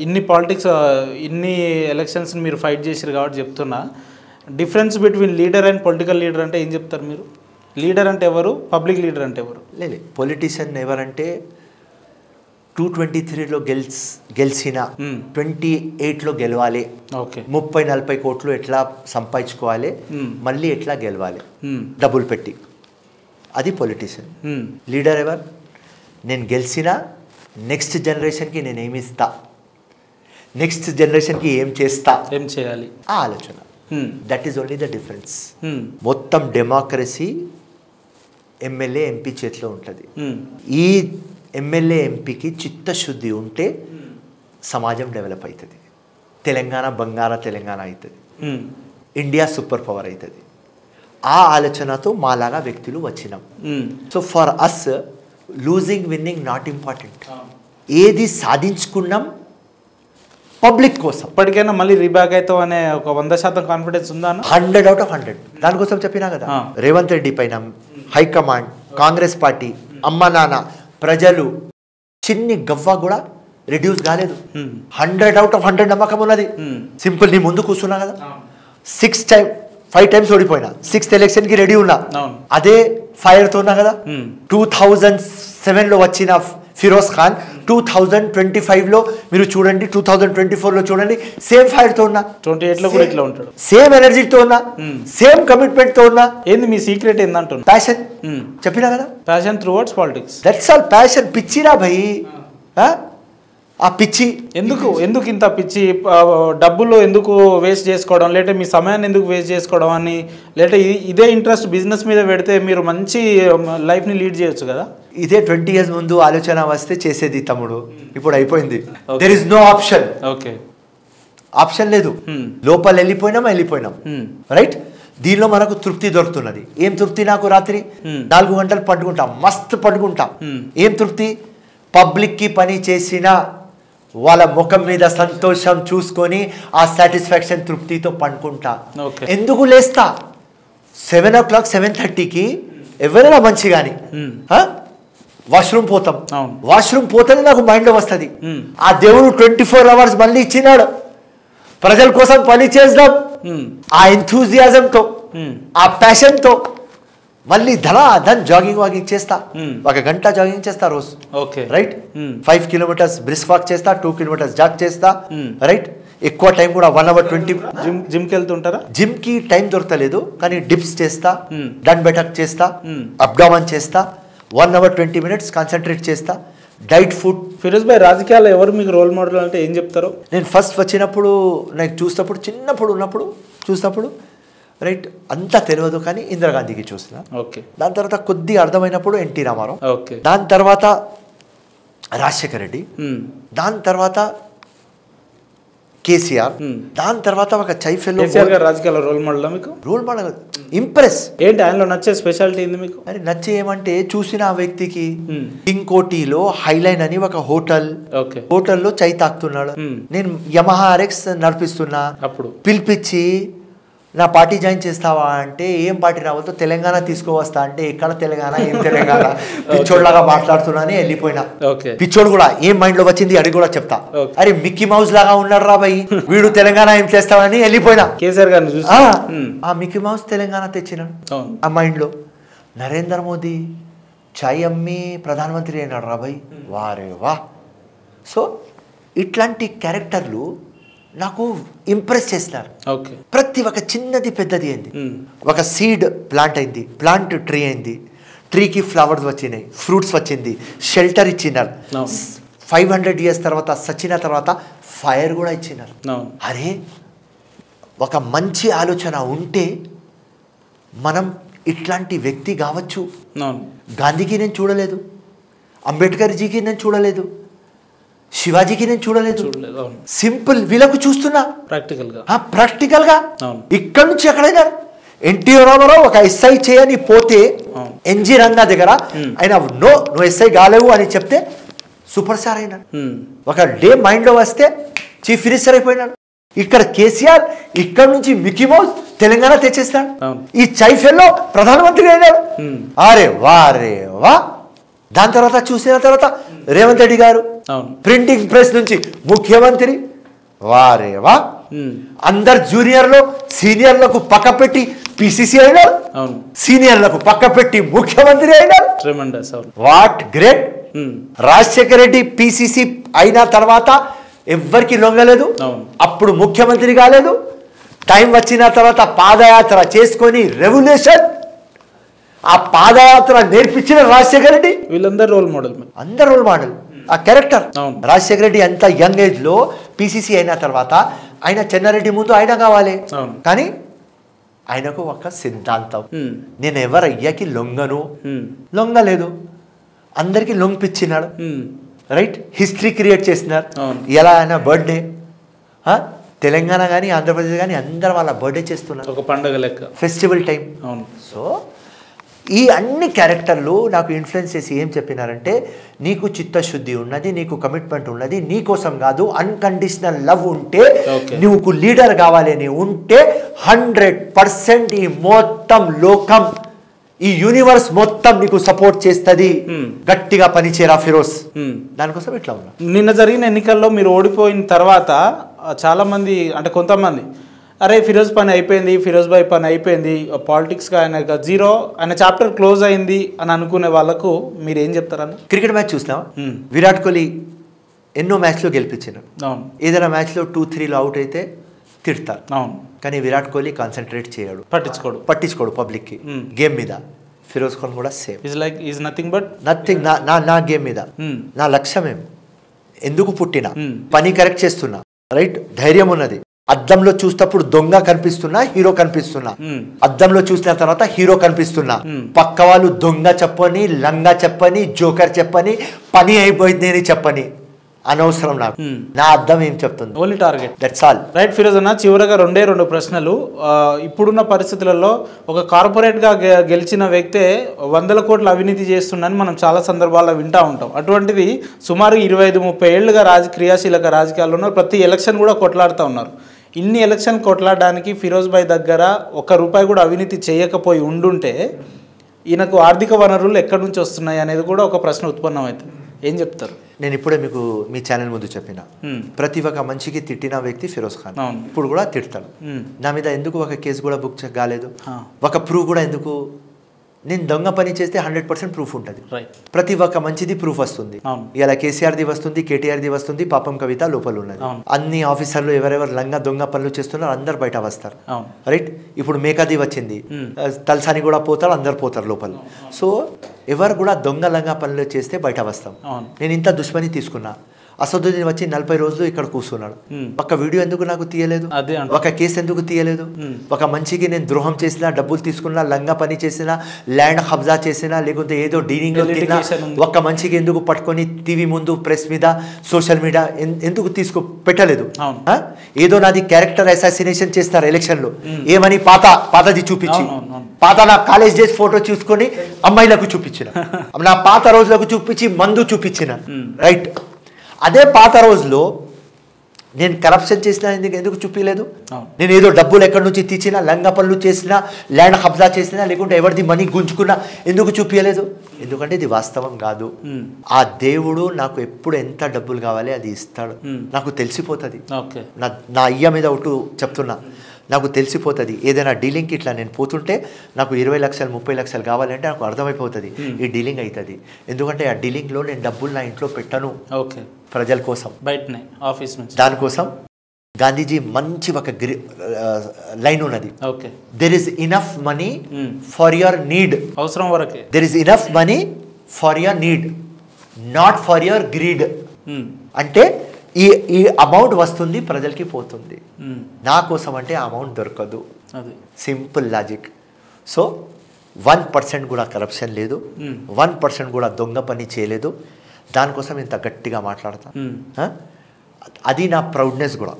ఇన్ని పాలిటిక్స్ ఇన్ని ఎలక్షన్స్ మీరు ఫైట్ చేసారు కాబట్టి చెప్తున్నా, difference between leader and political leader అంటే ఏం చెప్తారు మీరు? లీడర్ అంటే ఎవరు, పబ్లిక్ లీడర్ అంటే ఎవరు? లేదు, పొలిటీషియన్ ఎవరంటే 223లో గెలిచిన 28లో గెలవాలి, 30-40 కోట్లు ఎట్లా సంపాదించుకోవాలి, మళ్ళీ ఎట్లా గెలవాలి డబ్బులు పెట్టి, అది పొలిటీషియన్. లీడర్ ఎవరు? నేను గెలిచిన నెక్స్ట్ జనరేషన్కి నేను ఏమి ఇస్తా, నెక్స్ట్ జనరేషన్కి ఏం చేస్తా, ఏం చేయాలి, ఆ ఆలోచన. That is only the difference. మొత్తం డెమోక్రసీ ఎమ్మెల్యే ఎంపీ చేతిలో ఉంటుంది. ఈ ఎమ్మెల్యే ఎంపీకి చిత్తశుద్ధి ఉంటే సమాజం డెవలప్ అవుతుంది, తెలంగాణ బంగార తెలంగాణ అవుతుంది, ఇండియా సూపర్ పవర్ అవుతుంది. ఆ ఆలోచనతో మాలాగా వ్యక్తులు వచ్చినాం. So for us losing winning not important. ఏది సాధించుకున్నాం పబ్లిక్ కోసం. ఇప్పటికైనా మళ్ళీ రీబ్యాక్ అవుతాం అనే ఒక 100% కాన్ఫిడెన్స్ ఉందా? 100 out of 100. దానికోసం చెప్పినా కదా, రేవంత్ రెడ్డి పైన హైకమాండ్, కాంగ్రెస్ పార్టీ, అమ్మ నాన్న, ప్రజలు చిన్ని గవ్వ కూడా రెడ్యూస్ కాలేదు. 100 out of 100 నమ్మకం ఉన్నది. సింపుల్, నీ ముందు కూర్చున్నా కదా, 5 times ఓడిపోయినా, 6th ఎలక్షన్కి రెడీ ఉన్నా, అదే ఫైర్తో ఉన్నా కదా. 2007లో వచ్చిన ఫిరోజ్ ఖాన్ 2025లో మీరు చూడండి, 2024లో చూడండి, సేమ్ ఫైర్తో ఉన్నా, 28లో కూడా ఇట్లా ఉంటాడు, సేమ్ ఎనర్జీతో ఉన్నా, సేమ్ కమిట్మెంట్తో ఉన్నా. ఏంది మీ సీక్రెట్ ఏందంటున్నా? ప్యాషన్. చెప్పినా కదా, passion towards politics. That's all. Passion. పిచ్చిరా భయ్, ఆ పిచ్చి ఎందుకు ఇంత పిచ్చి డబ్బులు ఎందుకు వేస్ట్ చేసుకోవడం, లేదంటే మీ సమయాన్ని ఎందుకు వేస్ట్ చేసుకోవడం అని, లేదంటే ఇదే ఇంట్రెస్ట్ బిజినెస్ మీద పెడితే మీరు మంచి లైఫ్ని లీడ్ చేయొచ్చు కదా. ఇదే 20 years ముందు ఆలోచన వస్తే చేసేది తమ్ముడు, ఇప్పుడు అయిపోయింది. There is no option. Okay, option లేదు. లోపల వెళ్ళిపోయినాం రైట్. దీనిలో మనకు తృప్తి దొరుకుతున్నది. ఏం తృప్తి? నాకు రాత్రి 4 గంటలు పడుకుంటా, మస్తు పడుకుంటా. ఏం తృప్తి? పబ్లిక్కి పని చేసిన వాళ్ళ ముఖం మీద సంతోషం చూసుకొని ఆ సాటిస్ఫాక్షన్ తృప్తితో పండుకుంటా. ఎందుకు లేస్తా 7 o'clock 7:30కి ఎవరైనా మంచి కానీ వాష్రూమ్ పోతాం. వాష్రూమ్ పోతేనే నాకు మైండ్లో వస్తుంది ఆ దేవుడు 24 hours మళ్ళీ ఇచ్చినాడు, ప్రజల కోసం పని చేద్దాం. ఆ ఎంథూజియాజంతో ఆ ప్యాషన్తో మళ్ళీ ధన్ జాగింగ్ చేస్తా. 1 గంట జాగింగ్ చేస్తా రోజు. రైట్. 5 kilometers బ్రిస్క్ వాక్ చేస్తా, 2 kilometers జాగ్ చేస్తా. రైట్. ఎక్కువ టైం కూడా 1 hour 20. జిమ్కి వెళ్తుంటారా? జిమ్కి టైం దొరకలేదు కానీ డిప్స్ చేస్తా, డన్ బెటక్ చేస్తా, అబ్డామన్ చేస్తా, 1 hour 20 minutes కాన్సన్ట్రేట్ చేస్తా. Diet food. ఫిరోజ్ భాయ్, రాజకీయాల్లో ఎవరు మీకు రోల్ మోడల్ అంటే ఏం చెప్తారు? నేను ఫస్ట్ వచ్చినప్పుడు నాకు చూసినప్పుడు, చిన్నప్పుడు ఉన్నప్పుడు చూసినప్పుడు రైట్ అంతా తెలియదు కానీ ఇందిరాగాంధీకి చూసిన. ఓకే. దాని తర్వాత కొద్దిగా అర్థమైనప్పుడు ఎన్టీ రామారావు. ఓకే. దాని తర్వాత రాజశేఖర రెడ్డి, దాని తర్వాత కేసీఆర్, దాని తర్వాత ఒక చైఫెల్లో. రాజకీయాల్లో రోల్ మోడల్ మీకు? Role model impress. ఏంటి ఆయనలో నచ్చే స్పెషాలిటీ ఏంది మీకు? అరే నచ్చే ఏమంటే చూసిన ఆ వ్యక్తికి కింగ్కోటిలో హైలైన్ అని ఒక హోటల్లో చై తాకుతున్నాడు. నేను యమహా RX నడిపిస్తున్నా, అప్పుడు పిలిపించి నా పార్టీ జాయిన్ చేస్తావా అంటే ఏం పార్టీ రావద్దు, తెలంగాణ తీసుకువస్తా అంటే ఎక్కడ తెలంగాణ, ఏం తెలంగాణ, పిచ్చోడ్లాగా మాట్లాడుతున్నా అని వెళ్ళిపోయినా. పిచ్చోడు కూడా ఏం మైండ్ లో వచ్చింది అడిగి కూడా చెప్తా. అరే మిక్కీ మౌస్ లాగా ఉన్నాడు రా భయ్, వీడు తెలంగాణ ఏం చేస్తావని వెళ్ళిపోయినా. కేసీఆర్ గారిని ఆ మిక్కీ మౌస్ తెలంగాణ తెచ్చినాడు ఆ మైండ్ లో. నరేంద్ర మోదీ చాయ్ అమ్మి ప్రధానమంత్రి అయినాడు రా భయ్, వారే వా. సో ఇట్లాంటి క్యారెక్టర్లు నాకు ఇంప్రెస్ చేసినారు. ప్రతి ఒక్క చిన్నది పెద్దది అయింది. ఒక సీడ్ ప్లాంట్ అయింది, ప్లాంట్ ట్రీ అయింది, ట్రీకి ఫ్లవర్స్ వచ్చినాయి, ఫ్రూట్స్ వచ్చింది, షెల్టర్ ఇచ్చినారు. 500 years తర్వాత సచిన తర్వాత ఫైర్ కూడా ఇచ్చినారు. అరే ఒక మంచి ఆలోచన ఉంటే మనం ఇట్లాంటి వ్యక్తి కావచ్చు. గాంధీకి నేను చూడలేదు, అంబేద్కర్ జీకి నేను చూడలేదు, శివాజీకి నేను చూడలేదు. సింపుల్ వీళ్ళకు చూస్తున్నా ప్రాక్టికల్ గా. ఇక్కడ నుంచి ఎక్కడైనా ఎన్టీ రామారావు ఒక SI చేయని పోతే NG రంగా దగ్గర ఆయన నువ్వు SI కాలేవు అని చెప్తే సూపర్ స్టార్ అయినాడు. ఒక డే మైండ్ లో వస్తే చీఫ్ మినిస్టర్ అయిపోయినాడు. ఇక్కడ కేసీఆర్ ఇక్కడ నుంచి మిక్కీ మౌస్ తెలంగాణ తెచ్చేస్తాడు. ఈ చైఫెల్లో ప్రధానమంత్రి అయినాడు. అరే వారే వా. దాని తర్వాత చూసిన తర్వాత రేవంత్ రెడ్డి గారు ప్రింటింగ్ ప్రెస్ నుంచి ముఖ్యమంత్రి, వారే వా. అందరు జూనియర్లు సీనియర్లకు పక్క పెట్టి PCC అయినారు, సీనియర్లకు పక్క పెట్టి ముఖ్యమంత్రి అయినారు. What great. Rajasekhara Reddy PCC అయిన తర్వాత ఎవ్వరికి లొంగలేదు, అప్పుడు ముఖ్యమంత్రి కాలేదు. టైం వచ్చిన తర్వాత పాదయాత్ర చేసుకొని రెవల్యూషన్, ఆ పాదయాత్ర నేర్పించిన రాజశేఖర రెడ్డి. వీళ్ళందరూ రోల్ మోడల్, అందరు రోల్ మోడల్. ఆ క్యారెక్టర్ రాజశేఖర రెడ్డి అంత యంగ్ ఏజ్ లో PCC అయిన తర్వాత ఆయన చెన్నారెడ్డి ముందు ఆయన కావాలి, కానీ ఆయనకు ఒక సిద్ధాంతం, నేను ఎవరయ్యాకి లొంగలేదు, అందరికి లొంగిపించినాడు. రైట్. హిస్టరీ క్రియేట్ చేసినారు. ఎలా ఆయన బర్త్డే తెలంగాణ కానీ ఆంధ్రప్రదేశ్ కానీ అందరు వాళ్ళ బర్త్డే చేస్తున్నారు, ఒక పండుగ లెక్క, ఫెస్టివల్ టైం. సో ఈ అన్ని క్యారెక్టర్లు నాకు ఇన్ఫ్లుయెన్స్ చేసి ఏం చెప్పినారంటే, నీకు చిత్తశుద్ధి ఉన్నది, నీకు కమిట్మెంట్ ఉన్నది, నీ కోసం కాదు, అన్కండిషనల్ లవ్ ఉంటే, నువ్వు లీడర్ కావాలి అని ఉంటే 100% ఈ మొత్తం లోకం, ఈ యూనివర్స్ మొత్తం నీకు సపోర్ట్ చేస్తుంది. గట్టిగా పనిచేయరా ఫిరోజ్. దానికోసం ఇట్లా ఉన్నా. నిన్న జరిగిన ఎన్నికల్లో మీరు ఓడిపోయిన తర్వాత చాలా మంది, అంటే కొంతమంది, అరే ఫిరోజ్ పని అయిపోయింది, ఫిరోజ్ భాయ్ పని అయిపోయింది, పాలిటిక్స్గా ఆయన జీరో, ఆయన చాప్టర్ క్లోజ్ అయింది అని అనుకునే వాళ్ళకు మీరు ఏం చెప్తారన్న? క్రికెట్ మ్యాచ్ చూసినా, విరాట్ కోహ్లీ ఎన్నో మ్యాచ్లో గెలిపించారు. ఏదైనా మ్యాచ్లో 2-3 అవుట్ అయితే తిడతారు. కానీ విరాట్ కోహ్లీ కాన్సన్ట్రేట్ చేయడు, పట్టించుకోడు పబ్లిక్కి, గేమ్ మీద. ఫిరోజ్ ఖాన్ కూడా సేమ్. నథింగ్. నా గేమ్ మీద నా లక్ష్యం ఏం, ఎందుకు పుట్టినా, పని కరెక్ట్ చేస్తున్నా, రైట్, ధైర్యం ఉన్నది. అద్దంలో చూసినప్పుడు దొంగ కనిపిస్తున్నా, హీరో కనిపిస్తున్నా. అద్దంలో చూసిన తర్వాత హీరో కనిపిస్తున్నా. పక్క వాళ్ళు దొంగ చెప్పని, లంగా చెప్పని, జోకర్ చెప్పని, పని అయిపోయింది అని చెప్పని, అనవసరం నాకు. నా అర్థం ఏం చెప్తుంది, only target. That's all. Right Firoz అన్న, చివరగా రెండు ప్రశ్నలు. ఇప్పుడున్న పరిస్థితులలో ఒక కార్పొరేట్గా గెలిచిన వ్యక్తే 100 కోట్ల అవినీతి చేస్తుండని మనం చాలా సందర్భాల్లో వింటూ ఉంటాం. అటువంటిది సుమారు 25-30 ఏళ్లుగా క్రియాశీలక రాజకీయాల్లో ఉన్నారు. ప్రతి ఎలక్షన్ కూడా కొట్లాడుతూ ఉన్నారు. ఇన్ని ఎలక్షన్ కొట్లాడడానికి ఫిరోజ్ భాయ్ దగ్గర ₹1 కూడా అవినీతి చేయకపోయి ఉండుంటే ఈయనకు ఆర్థిక వనరులు ఎక్కడి నుంచి వస్తున్నాయి అనేది కూడా ఒక ప్రశ్న ఉత్పన్నమవుతుంది. ఏం చెప్తారు? నేను ఇప్పుడే మీకు మీ ఛానల్ ముందు చెప్పిన, ప్రతి ఒక్క మనిషికి తిట్టిన వ్యక్తి ఫిరోజ్ ఖాన్. ఇప్పుడు కూడా తిడతాడు. నా మీద ఎందుకు ఒక కేసు కూడా బుక్ కాలేదు, ఒక ప్రూఫ్ కూడా ఎందుకు? నేను దొంగ పని చేస్తే 100% ప్రూఫ్ ఉంటుంది. ప్రతి ఒక్క మంచిది ప్రూఫ్ వస్తుంది. ఇలా కేసీఆర్ది వస్తుంది, కేటీఆర్ది వస్తుంది, పాపం కవిత లోపల ఉన్నది. అన్ని ఆఫీసర్లు ఎవరెవరు లంగా దొంగ పనులు చేస్తున్నారో అందరు బయట వస్తారు. రైట్, ఇప్పుడు మేకాది వచ్చింది, తలసాని కూడా పోతారు, అందరు పోతారు లోపల. సో ఎవరు కూడా దొంగ లంగా పనులు చేస్తే బయట వస్తాం. నేను ఇంత దుష్మని తీసుకున్నా. అసదుద్దీన్ వచ్చి 40 రోజులు ఇక్కడ కూర్చున్నాడు. ఒక వీడియో ఎందుకు నాకు తీయలేదు? ఒక కేసు ఎందుకు తీయలేదు? ఒక మంచికి నేను ద్రోహం చేసినా, డబ్బులు తీసుకున్నా, లంగా పని చేసినా, ల్యాండ్ కబ్జా చేసినా, లేకుంటే ఏదో డీలింగ్ తిన్నా, ఒక్క మంచికి ఎందుకు పట్టుకొని టీవీ ముందు, ప్రెస్ మీద, సోషల్ మీడియా ఎందుకు పెట్టలేదు? ఏదో నాది క్యారెక్టర్ అసాసినేషన్ చేస్తారు ఎలక్షన్లో. ఏమని పాతది చూపించి, పాత నా కాలేజ్ డేస్ ఫోటో చూసుకొని అమ్మాయిలకు చూపించిన, నా పాత రోజులకు చూపించి మందు చూపించిన. రైట్, అదే పాత రోజులో నేను కరప్షన్ చేసినా ఎందుకు చూపించలేదు? నేను ఏదో డబ్బులు ఎక్కడి నుంచి తీసినా, లంగా పనులు చేసినా, ల్యాండ్ కబ్జా చేసినా, లేకుంటే ఎవరిది మనీ గుంజుకున్నా ఎందుకు చూపించలేదు? ఎందుకంటే ఇది వాస్తవం కాదు. ఆ దేవుడు నాకు ఎప్పుడు ఎంత డబ్బులు కావాలి అది ఇస్తాడు, నాకు తెలిసిపోతుంది. నా అయ్య మీద ఒకటి చెప్తున్నా, నాకు తెలిసిపోతుంది. ఏదైనా డీలింగ్కి ఇట్లా నేను పోతుంటే నాకు 20 లక్షలు 30 లక్షలు కావాలంటే నాకు అర్థమైపోతుంది ఈ డీలింగ్ అవుతుంది. ఎందుకంటే ఆ డీలింగ్లో నేను డబ్బులు నా ఇంట్లో పెట్టను, ప్రజల కోసం, బయటనే ఆఫీస్ నుంచి. దానికోసం గాంధీజీ మంచి ఒక లైన్ ఉన్నది, there is enough money for your need. అవసరం వరకే. There is enough money for your need, not for your greed. అంటే ఈ అమౌంట్ వస్తుంది, ప్రజలకి పోతుంది. నా కోసం అంటే ఆ అమౌంట్ దొరకదు. Simple logic. సో 1% కూడా కరప్షన్ లేదు, 1% కూడా దొంగ పని చేయలేదు. దానికోసం ఇంత గట్టిగా మాట్లాడతా. అది నా ప్రౌడ్నెస్ కూడా.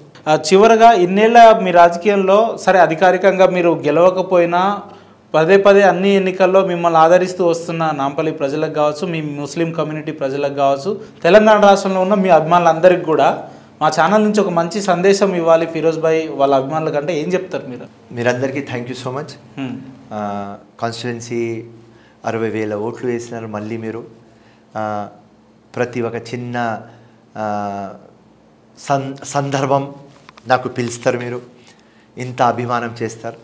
చివరగా ఇన్నేళ్ళ మీ రాజకీయంలో, సరే అధికారికంగా మీరు గెలవకపోయినా పదే అన్ని ఎన్నికల్లో మిమ్మల్ని ఆదరిస్తూ వస్తున్న నాంపల్లి ప్రజలకు కావచ్చు, మీ ముస్లిం కమ్యూనిటీ ప్రజలకు కావచ్చు, తెలంగాణ రాష్ట్రంలో ఉన్న మీ అభిమానులందరికీ కూడా మా ఛానల్ నుంచి ఒక మంచి సందేశం ఇవ్వాలి ఫిరోజ్ భాయ్ వాళ్ళ అభిమానుల కంటే ఏం చెప్తారు మీరు? మీరందరికీ thank you so much. Constituency 60,000 ఓట్లు వేసినారు. మళ్ళీ మీరు ప్రతి ఒక్క చిన్న సందర్భం నాకు పిలుస్తారు, మీరు ఇంత అభిమానం చేస్తారు.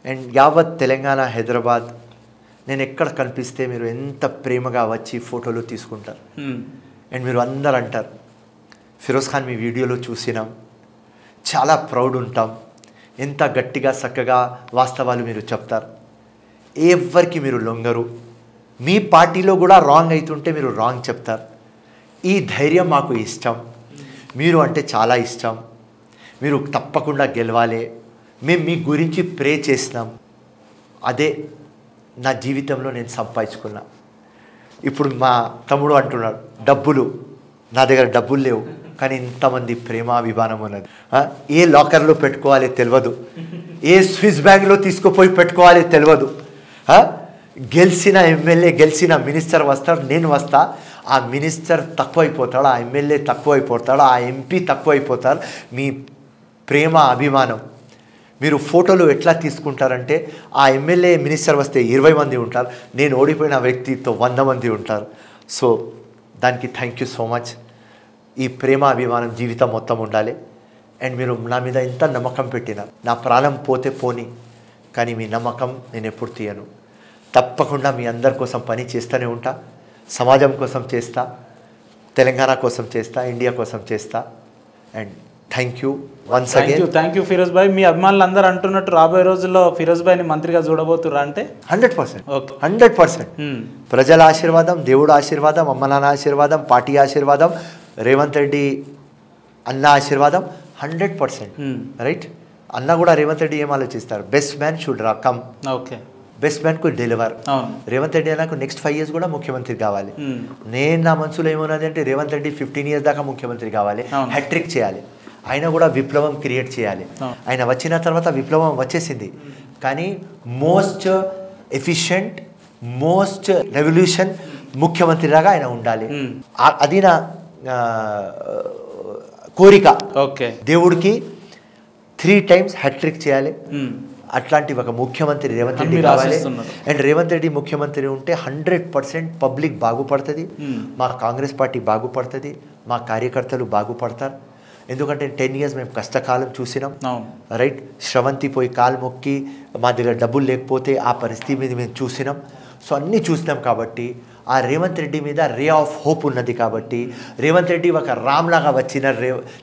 అండ్ యావత్ తెలంగాణ, హైదరాబాద్ నేను ఎక్కడ కనిపిస్తే మీరు ఎంత ప్రేమగా వచ్చి ఫోటోలు తీసుకుంటారు. అండ్ మీరు అందరు అంటారు, ఫిరోజ్ ఖాన్ మీ వీడియోలో చూసినాం, చాలా ప్రౌడ్ ఉంటాం, ఎంత గట్టిగా చక్కగా వాస్తవాలు మీరు చెప్తారు, ఎవరికి మీరు లొంగరు, మీ పార్టీలో కూడా రాంగ్ అవుతుంటే మీరు రాంగ్ చెప్తారు. ఈ ధైర్యం మాకు ఇష్టం, మీరు అంటే చాలా ఇష్టం, మీరు తప్పకుండా గెలవాలి, మేము మీ గురించి ప్రే చేసినాం. అదే నా జీవితంలో నేను సంపాదించుకున్నా. ఇప్పుడు మా తమ్ముడు అంటున్నాడు, డబ్బులు నా దగ్గర డబ్బులు లేవు, కానీ ఇంతమంది ప్రేమాభిమానం ఉన్నది. ఏ లాకర్లో పెట్టుకోవాలి తెలియదు, ఏ స్విస్ బ్యాంక్లో తీసుకుపోయి పెట్టుకోవాలి తెలియదు. గెలిచిన ఎమ్మెల్యే, గెలిచిన మినిస్టర్ వస్తాడు, నేను వస్తా, ఆ మినిస్టర్ తక్కువైపోతాడు, ఆ ఎమ్మెల్యే తక్కువైపోతాడు, ఆ ఎంపీ తక్కువైపోతారు. మీ ప్రేమ అభిమానం మీరు ఫోటోలు ఎట్లా తీసుకుంటారంటే, ఆ ఎమ్మెల్యే మినిస్టర్ వస్తే 20 మంది ఉంటారు, నేను ఓడిపోయిన వ్యక్తితో 100 మంది ఉంటారు. సో దానికి థ్యాంక్ యూ సో మచ్. ఈ ప్రేమ అభిమానం జీవితం మొత్తం ఉండాలి. అండ్ మీరు నా మీద ఎంత నమ్మకం పెట్టినారు. నా ప్రాణం పోతే పోని, కానీ మీ నమ్మకం నేను ఎప్పుడు తీయను. తప్పకుండా మీ అందరి కోసం పని చేస్తూనే ఉంటా, సమాజం కోసం చేస్తా, తెలంగాణ కోసం చేస్తా, ఇండియా కోసం చేస్తా. And thank you once again. Thank you Firoz భాయ్. మీ అభిమానులు అందరూ అంటున్నట్టు రాబోయే రోజుల్లో ఫిరోజ్ భాయ్ని మంత్రిగా చూడబోతురా అంటే? 100%. 100%. ప్రజల ఆశీర్వాదం, దేవుడు ఆశీర్వాదం, అమ్మ నాన్న ఆశీర్వాదం, పార్టీ ఆశీర్వాదం, రేవంత్ రెడ్డి అన్న ఆశీర్వాదం 100%. రైట్, అన్న కూడా రేవంత్ రెడ్డి ఏం ఆలోచిస్తారు, best man should come, okay, best man కు డెలివర్. రేవంత్ రెడ్డి నాకు నెక్స్ట్ 5 years కూడా ముఖ్యమంత్రి కావాలి. నేను నా మనసులో ఏమన్నది అంటే రేవంత్ రెడ్డి 15 years దాకా ముఖ్యమంత్రి కావాలి, హ్యాట్రిక్ చేయాలి, ఆయన కూడా విప్లవం క్రియేట్ చేయాలి. ఆయన వచ్చిన తర్వాత విప్లవం వచ్చేసింది, కానీ మోస్ట్ ఎఫిషియెంట్, మోస్ట్ రెవల్యూషన్ ముఖ్యమంత్రిలాగా ఆయన ఉండాలి. అది నా కోరిక. ఓకే, దేవుడికి 3 times హ్యాట్రిక్ చేయాలి. అట్లాంటి ఒక ముఖ్యమంత్రి రేవంత్ రెడ్డి కావాలి. అండ్ రేవంత్ రెడ్డి ముఖ్యమంత్రి ఉంటే 100% పబ్లిక్ బాగుపడుతుంది, మా కాంగ్రెస్ పార్టీ బాగుపడుతుంది, మా కార్యకర్తలు బాగుపడతారు. ఎందుకంటే 10 years మేము కష్టకాలం చూసినాం. రైట్, శ్రవంతి పోయి కాలు మొక్కి మా దగ్గర డబ్బులు లేకపోతే ఆ పరిస్థితి మీద మేము చూసినాం. సో అన్నీ చూసినాం కాబట్టి ఆ రేవంత్ రెడ్డి మీద రే ఆఫ్ హోప్ ఉన్నది. కాబట్టి రేవంత్ రెడ్డి ఒక రామ్లాగా వచ్చిన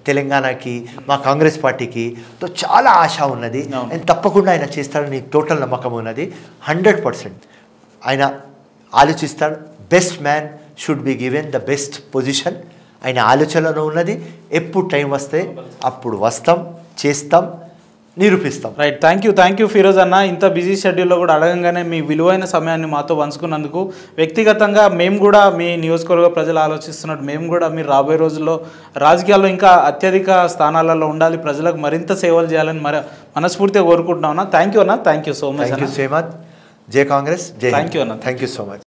తెలంగాణకి, మా కాంగ్రెస్ పార్టీకి తో చాలా ఆశ ఉన్నది. అండ్ తప్పకుండా ఆయన చేస్తాడని టోటల్ నమ్మకం ఉన్నది. 100% ఆయన ఆలోచిస్తాడు. Best man should be given the best position. ఆయన ఆలోచనలో ఉన్నది. ఎప్పుడు టైం వస్తే అప్పుడు వస్తాం, చేస్తాం, నిరూపిస్తాం. రైట్, థ్యాంక్ యూ ఫిరోజ్ అన్న. ఇంత బిజీ షెడ్యూల్లో కూడా అడగంగానే మీ విలువైన సమయాన్ని మాతో పంచుకున్నందుకు. వ్యక్తిగతంగా మేము కూడా మీ నియోజకవర్గ ప్రజలు ఆలోచిస్తున్నట్టు మేము కూడా మీరు రాబోయే రోజుల్లో రాజకీయాల్లో ఇంకా అత్యధిక స్థానాలలో ఉండాలి, ప్రజలకు మరింత సేవలు చేయాలని మనస్ఫూర్తిగా కోరుకుంటున్నాం అన్న. Thank you so much. జై కాంగ్రెస్, జై. థ్యాంక్ యూ అన్న. Thank you so much.